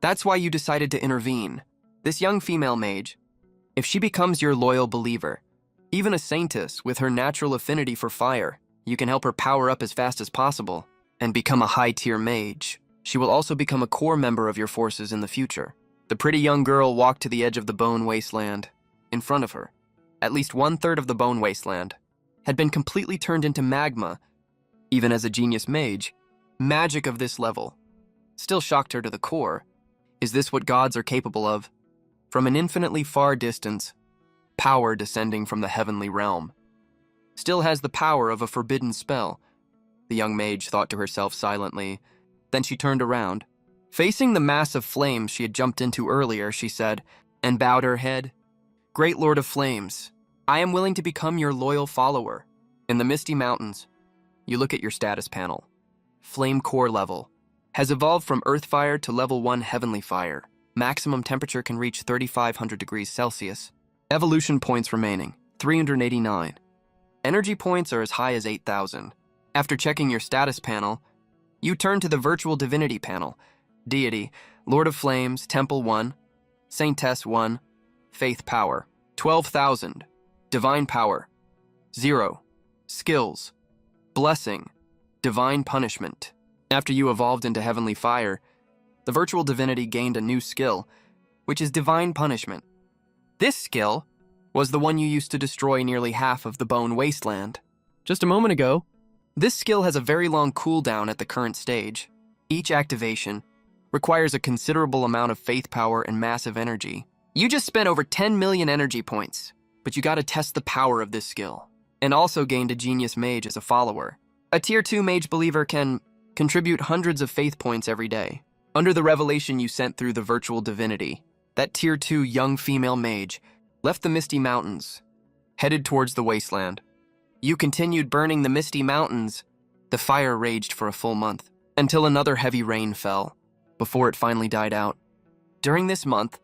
That's why you decided to intervene. This young female mage, if she becomes your loyal believer, even a saintess with her natural affinity for fire, you can help her power up as fast as possible and become a high-tier mage. She will also become a core member of your forces in the future. The pretty young girl walked to the edge of the bone wasteland. In front of her, at least 1/3 of the bone wasteland had been completely turned into magma. Even as a genius mage, magic of this level still shocked her to the core. Is this what gods are capable of? From an infinitely far distance, power descending from the heavenly realm. Still has the power of a forbidden spell, the young mage thought to herself silently. Then she turned around. Facing the mass of flames she had jumped into earlier, she said, and bowed her head. Great Lord of Flames, I am willing to become your loyal follower. In the Misty Mountains, you look at your status panel. Flame core level has evolved from earth fire to level 1 heavenly fire. Maximum temperature can reach 3,500 degrees Celsius. Evolution points remaining, 389. Energy points are as high as 8,000. After checking your status panel, you turn to the virtual divinity panel. Deity, Lord of Flames, Temple 1, Saintess 1, Faith Power, 12,000. Divine Power, 0. Skills, Blessing, Divine Punishment. After you evolved into Heavenly Fire, the virtual divinity gained a new skill, which is Divine Punishment. This skill was the one you used to destroy nearly half of the Bone Wasteland. Just a moment ago, this skill has a very long cooldown at the current stage. Each activation requires a considerable amount of faith power and massive energy. You just spent over 10 million energy points, but you gotta test the power of this skill. And also gained a genius mage as a follower. A Tier 2 mage believer can contribute hundreds of faith points every day. Under the revelation you sent through the virtual divinity, that Tier 2 young female mage left the Misty Mountains, headed towards the wasteland. You continued burning the Misty Mountains. The fire raged for a full month, until another heavy rain fell, before it finally died out. During this month,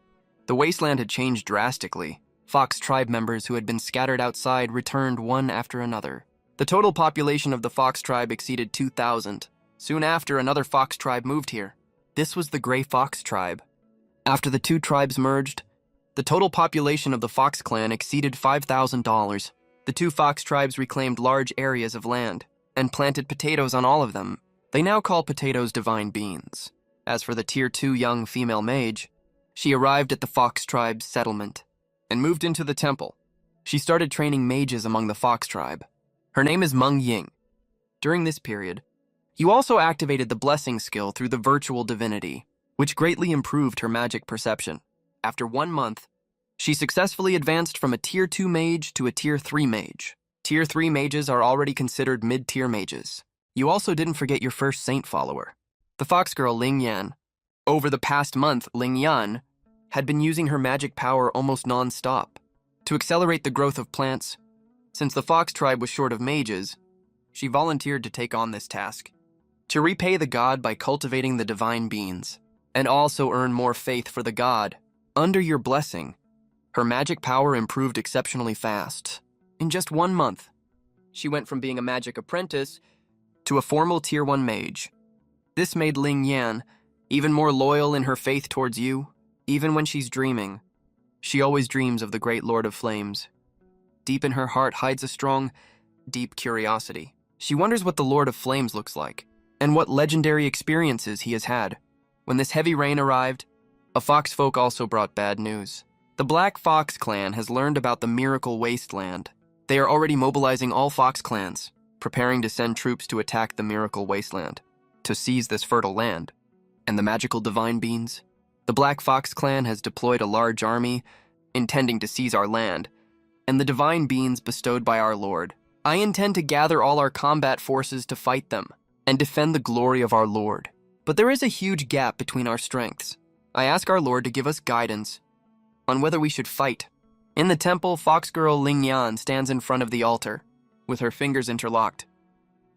the wasteland had changed drastically. Fox tribe members who had been scattered outside returned one after another. The total population of the Fox tribe exceeded 2,000. Soon after, another Fox tribe moved here. This was the Gray Fox tribe. After the 2 tribes merged, the total population of the Fox clan exceeded 5,000. The 2 Fox tribes reclaimed large areas of land and planted potatoes on all of them. They now call potatoes divine beans. As for the Tier 2 young female mage, she arrived at the Fox tribe's settlement and moved into the temple. She started training mages among the Fox tribe. Her name is Meng Ying. During this period, you also activated the blessing skill through the virtual divinity, which greatly improved her magic perception. After 1 month, she successfully advanced from a Tier 2 mage to a Tier 3 mage. Tier 3 mages are already considered mid-tier mages. You also didn't forget your first saint follower, the fox girl Ling Yan. Over the past month, Ling Yan had been using her magic power almost non-stop to accelerate the growth of plants. Since the fox tribe was short of mages, she volunteered to take on this task, to repay the god by cultivating the divine beans, and also earn more faith for the god. Under your blessing, her magic power improved exceptionally fast. In just 1 month, she went from being a magic apprentice to a formal Tier 1 mage. This made Ling Yan even more loyal in her faith towards you. Even when she's dreaming, she always dreams of the great Lord of Flames. Deep in her heart hides a strong, deep curiosity. She wonders what the Lord of Flames looks like, and what legendary experiences he has had. When this heavy rain arrived, a fox folk also brought bad news. The Black Fox clan has learned about the Miracle Wasteland. They are already mobilizing all fox clans, preparing to send troops to attack the Miracle Wasteland, to seize this fertile land. And the magical divine beans? The Black Fox clan has deployed a large army, intending to seize our land, and the divine beans bestowed by our Lord. I intend to gather all our combat forces to fight them, and defend the glory of our Lord. But there is a huge gap between our strengths. I ask our Lord to give us guidance on whether we should fight. In the temple, fox girl Ling Yan stands in front of the altar, with her fingers interlocked,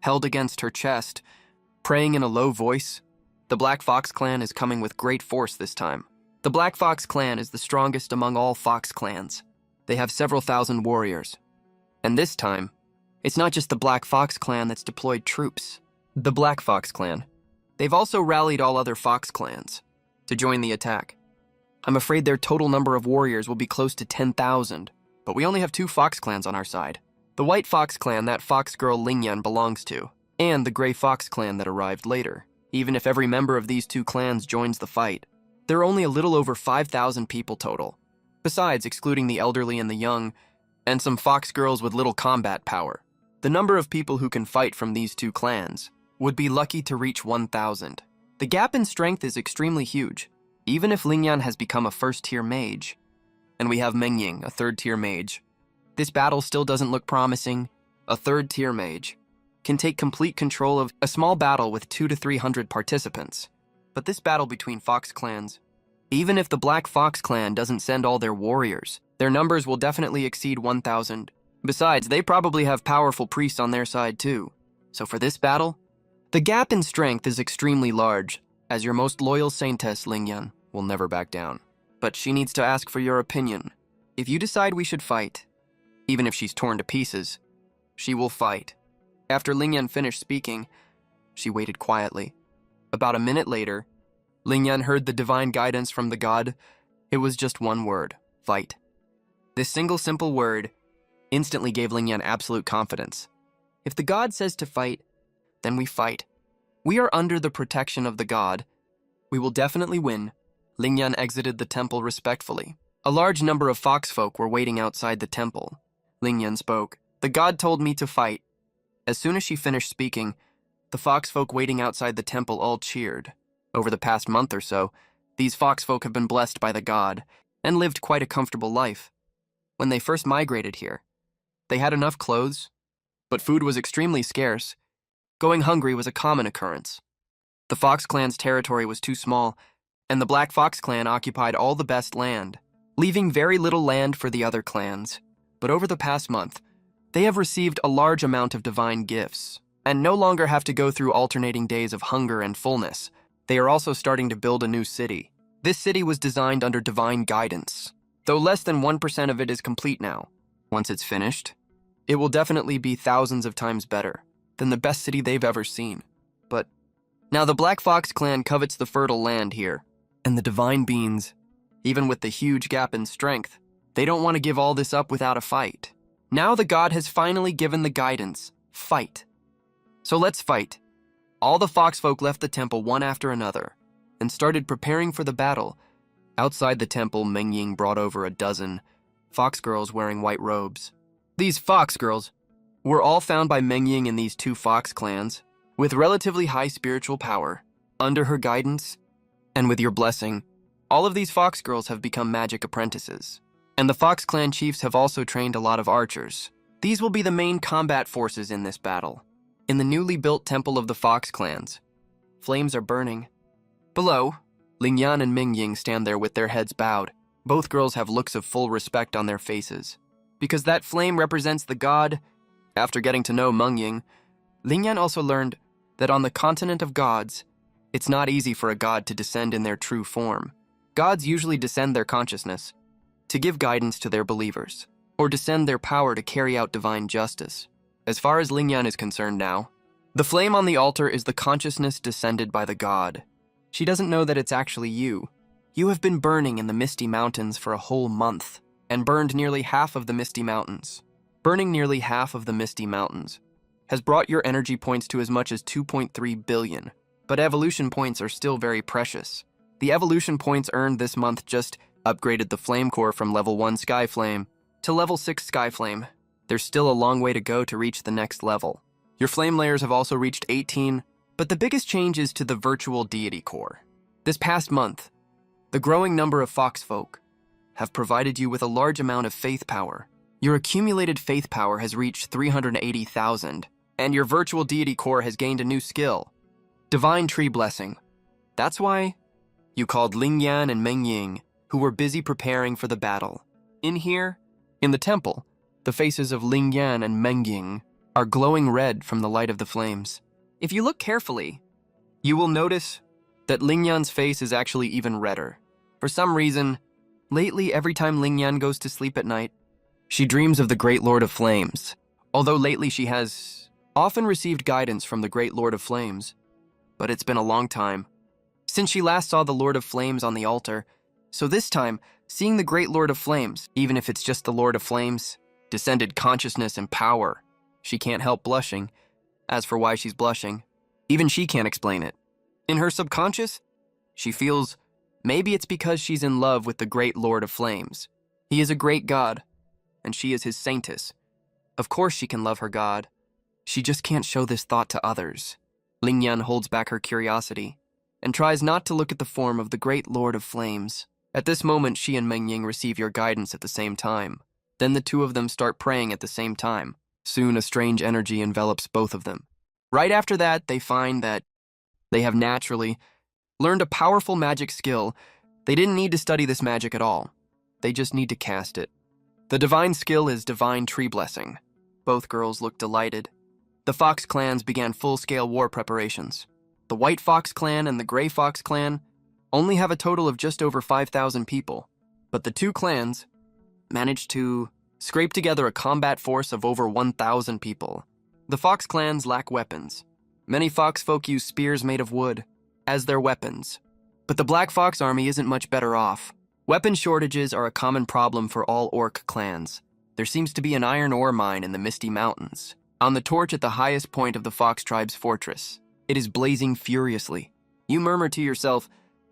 held against her chest, praying in a low voice. The Black Fox clan is coming with great force this time. The Black Fox clan is the strongest among all fox clans. They have several thousand warriors. And this time, it's not just the Black Fox clan that's deployed troops. The Black Fox clan. They've also rallied all other fox clans to join the attack. I'm afraid their total number of warriors will be close to 10,000, but we only have 2 fox clans on our side. The White Fox clan that fox girl Ling Yan belongs to, and the Gray Fox clan that arrived later. Even if every member of these 2 clans joins the fight, there are only a little over 5,000 people total. Besides, excluding the elderly and the young, and some fox girls with little combat power, the number of people who can fight from these 2 clans would be lucky to reach 1,000. The gap in strength is extremely huge, even if Ling Yan has become a first-tier mage, and we have Meng Ying, a third-tier mage. This battle still doesn't look promising. A third-tier mage can take complete control of a small battle with 200 to 300 participants. But this battle between fox clans, even if the Black Fox clan doesn't send all their warriors, their numbers will definitely exceed 1,000. Besides, they probably have powerful priests on their side too. So for this battle, the gap in strength is extremely large, as your most loyal saintess, Ling Yan, will never back down. But she needs to ask for your opinion. If you decide we should fight, even if she's torn to pieces, she will fight. After Ling Yan finished speaking, she waited quietly. About a minute later, Ling Yan heard the divine guidance from the god. It was just one word: fight. This single simple word instantly gave Ling Yan absolute confidence. If the god says to fight, then we fight. We are under the protection of the god. We will definitely win. Ling Yan exited the temple respectfully. A large number of fox folk were waiting outside the temple. Ling Yan spoke. The god told me to fight. As soon as she finished speaking, the fox folk waiting outside the temple all cheered. Over the past month or so, these fox folk have been blessed by the god and lived quite a comfortable life. When they first migrated here, they had enough clothes, but food was extremely scarce. Going hungry was a common occurrence. The Fox clan's territory was too small, and the Black Fox clan occupied all the best land, leaving very little land for the other clans. But over the past month, they have received a large amount of divine gifts, and no longer have to go through alternating days of hunger and fullness. They are also starting to build a new city. This city was designed under divine guidance, though less than 1% of it is complete now. Once it's finished, it will definitely be thousands of times better than the best city they've ever seen. But now the Black Fox clan covets the fertile land here, and the divine beans, even with the huge gap in strength, they don't want to give all this up without a fight. Now the god has finally given the guidance: fight. So let's fight. All the fox folk left the temple one after another and started preparing for the battle. Outside the temple, Meng Ying brought over a dozen fox girls wearing white robes. These fox girls were all found by Meng Ying in these 2 fox clans, with relatively high spiritual power. Under her guidance, and with your blessing, all of these fox girls have become magic apprentices. And the Fox clan chiefs have also trained a lot of archers. These will be the main combat forces in this battle. In the newly built temple of the Fox clans, flames are burning. Below, Lingyan and Mingying stand there with their heads bowed. Both girls have looks of full respect on their faces. Because that flame represents the god. After getting to know Mingying, Lingyan also learned that on the continent of gods, it's not easy for a god to descend in their true form. Gods usually descend their consciousness to give guidance to their believers, or descend their power to carry out divine justice. As far as Lingyan is concerned now, the flame on the altar is the consciousness descended by the god. She doesn't know that it's actually you. You have been burning in the Misty Mountains for a whole month, and burned nearly half of the Misty Mountains. Burning nearly half of the Misty Mountains has brought your energy points to as much as 2.3 billion, but evolution points are still very precious. The evolution points earned this month just upgraded the flame core from level 1 Sky Flame to level 6 Sky Flame. There's still a long way to go to reach the next level. Your flame layers have also reached 18, but the biggest change is to the virtual deity core. This past month, the growing number of foxfolk have provided you with a large amount of faith power. Your accumulated faith power has reached 380,000, and your virtual deity core has gained a new skill, Divine Tree Blessing. That's why you called Lingyan and Mingying, who were busy preparing for the battle. In here, in the temple, the faces of Lingyan and Mingying are glowing red from the light of the flames. If you look carefully, you will notice that Lingyan's face is actually even redder. For some reason, lately every time Lingyan goes to sleep at night, she dreams of the Great Lord of Flames. Although lately she has often received guidance from the Great Lord of Flames, but it's been a long time since she last saw the Lord of Flames on the altar. So this time, seeing the Great Lord of Flames, even if it's just the Lord of Flames, descended consciousness and power, she can't help blushing. As for why she's blushing, even she can't explain it. In her subconscious, she feels maybe it's because she's in love with the Great Lord of Flames. He is a great god, and she is his saintess. Of course she can love her god. She just can't show this thought to others. Lingyan holds back her curiosity and tries not to look at the form of the Great Lord of Flames. At this moment, she and Mingying receive your guidance at the same time. Then the two of them start praying at the same time. Soon a strange energy envelops both of them. Right after that, they find that they have naturally learned a powerful magic skill. They didn't need to study this magic at all. They just need to cast it. The divine skill is Divine Tree Blessing. Both girls looked delighted. The Fox clans began full-scale war preparations. The White Fox clan and the Gray Fox clan only have a total of just over 5,000 people, but the two clans managed to scrape together a combat force of over 1,000 people. The Fox clans lack weapons. Many Fox folk use spears made of wood as their weapons, but the Black Fox army isn't much better off. Weapon shortages are a common problem for all orc clans. There seems to be an iron ore mine in the Misty Mountains, on the torch at the highest point of the Fox tribe's fortress. It is blazing furiously. You murmur to yourself,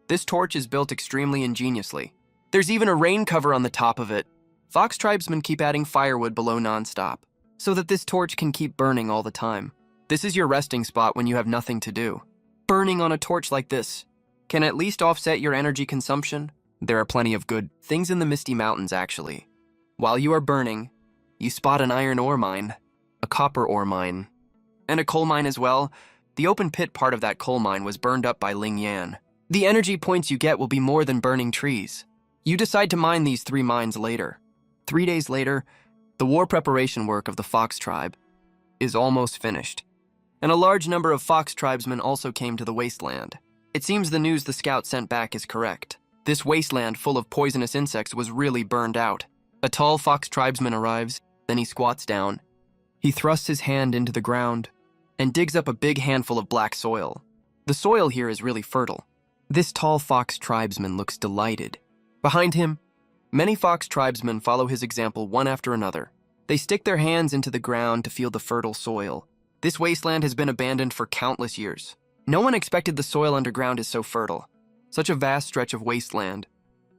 this torch is built extremely ingeniously. There's even a rain cover on the top of it. Fox tribesmen keep adding firewood below nonstop, so that this torch can keep burning all the time. This is your resting spot when you have nothing to do. Burning on a torch like this can at least offset your energy consumption. There are plenty of good things in the Misty Mountains, actually. While you are burning, you spot an iron ore mine, a copper ore mine, and a coal mine as well. The open pit part of that coal mine was burned up by Lingyan. The energy points you get will be more than burning trees. You decide to mine these 3 mines later. 3 days later, the war preparation work of the Fox tribe is almost finished, and a large number of Fox tribesmen also came to the wasteland. It seems the news the scout sent back is correct. This wasteland full of poisonous insects was really burned out. A tall Fox tribesman arrives, then he squats down. He thrusts his hand into the ground and digs up a big handful of black soil. The soil here is really fertile. This tall Fox tribesman looks delighted. Behind him, many Fox tribesmen follow his example one after another. They stick their hands into the ground to feel the fertile soil. This wasteland has been abandoned for countless years. No one expected the soil underground is so fertile. Such a vast stretch of wasteland,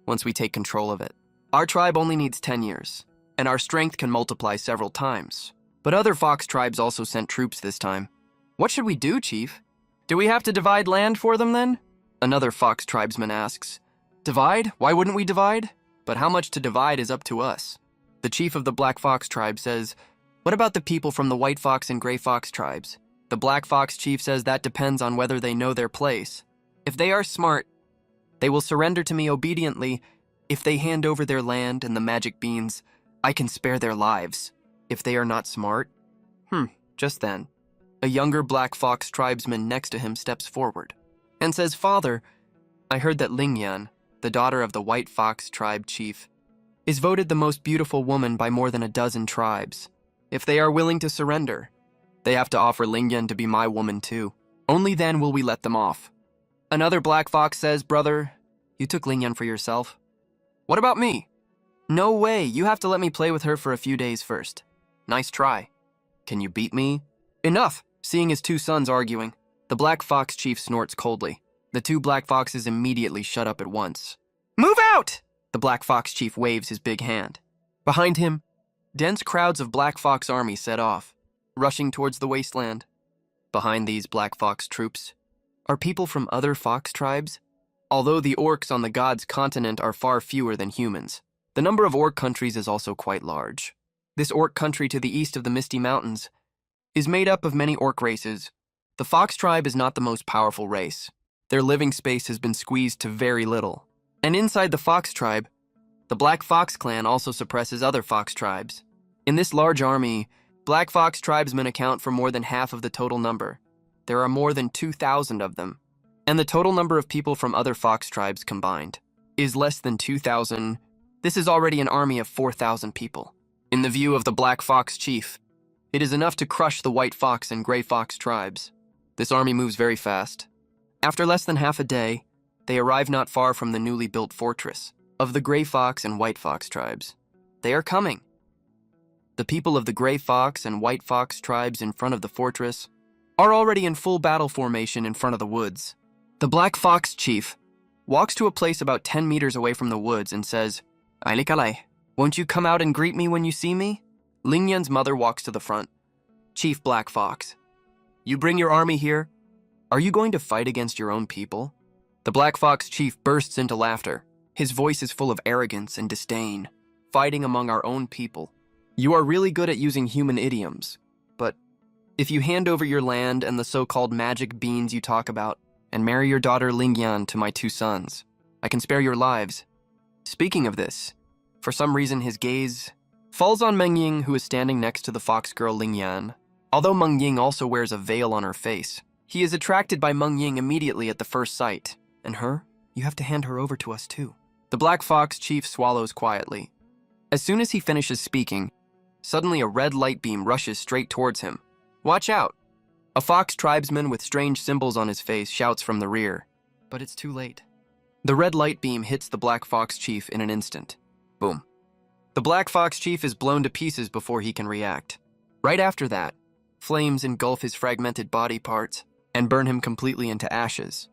once we take control of it. Our tribe only needs 10 years, and our strength can multiply several times. But other Fox tribes also sent troops this time. What should we do, Chief? Do we have to divide land for them then? Another Fox tribesman asks. Divide? Why wouldn't we divide? But how much to divide is up to us. The chief of the Black Fox tribe says, what about the people from the White Fox and Gray Fox tribes? The Black Fox chief says that depends on whether they know their place. If they are smart, They will surrender to me obediently. If they hand over their land and the magic beans, I can spare their lives. If they are not smart. Just then, a younger Black Fox tribesman next to him steps forward and says, "Father, I heard that Lingyan, the daughter of the White Fox tribe chief, is voted the most beautiful woman by more than a dozen tribes. If they are willing to surrender, they have to offer Lingyan to be my woman too. Only then will we let them off." Another Black Fox says, "Brother, you took Lingyan for yourself. What about me?" "No way, you have to let me play with her for a few days first." "Nice try. Can you beat me?" "Enough." Seeing his two sons arguing, the Black Fox chief snorts coldly. The two Black Foxes immediately shut up at once. "Move out!" The Black Fox chief waves his big hand. Behind him, dense crowds of Black Fox army set off, rushing towards the wasteland. Behind these Black Fox troops are people from other fox tribes. Although the orcs on the gods' continent are far fewer than humans, the number of orc countries is also quite large. This orc country to the east of the Misty Mountains is made up of many orc races. The Fox tribe is not the most powerful race. Their living space has been squeezed to very little. And inside the Fox tribe, the Black Fox clan also suppresses other Fox tribes. In this large army, Black Fox tribesmen account for more than half of the total number. There are more than 2,000 of them. And the total number of people from other Fox tribes combined is less than 2,000. This is already an army of 4,000 people. In the view of the Black Fox chief, it is enough to crush the White Fox and Gray Fox tribes. This army moves very fast. After less than half a day, they arrive not far from the newly built fortress of the Gray Fox and White Fox tribes. They are coming. The people of the Gray Fox and White Fox tribes in front of the fortress are already in full battle formation in front of the woods. The Black Fox chief walks to a place about 10 meters away from the woods and says, "Aniclimax, won't you come out and greet me when you see me?" Lingyan's mother walks to the front. "Chief Black Fox, you bring your army here? Are you going to fight against your own people?" The Black Fox chief bursts into laughter. His voice is full of arrogance and disdain. "Fighting among our own people. You are really good at using human idioms, but if you hand over your land and the so-called magic beans you talk about, and marry your daughter Lingyan to my two sons, I can spare your lives." Speaking of this, for some reason his gaze falls on Meng Ying, who is standing next to the fox girl Lingyan. Although Meng Ying also wears a veil on her face, he is attracted by Meng Ying immediately at the first sight. "And her? You have to hand her over to us too." The Black Fox chief swallows quietly. As soon as he finishes speaking, suddenly a red light beam rushes straight towards him. "Watch out!" A fox tribesman with strange symbols on his face shouts from the rear. But it's too late. The red light beam hits the Black Fox chief in an instant. Boom. The Black Fox chief is blown to pieces before he can react. Right after that, flames engulf his fragmented body parts and burn him completely into ashes.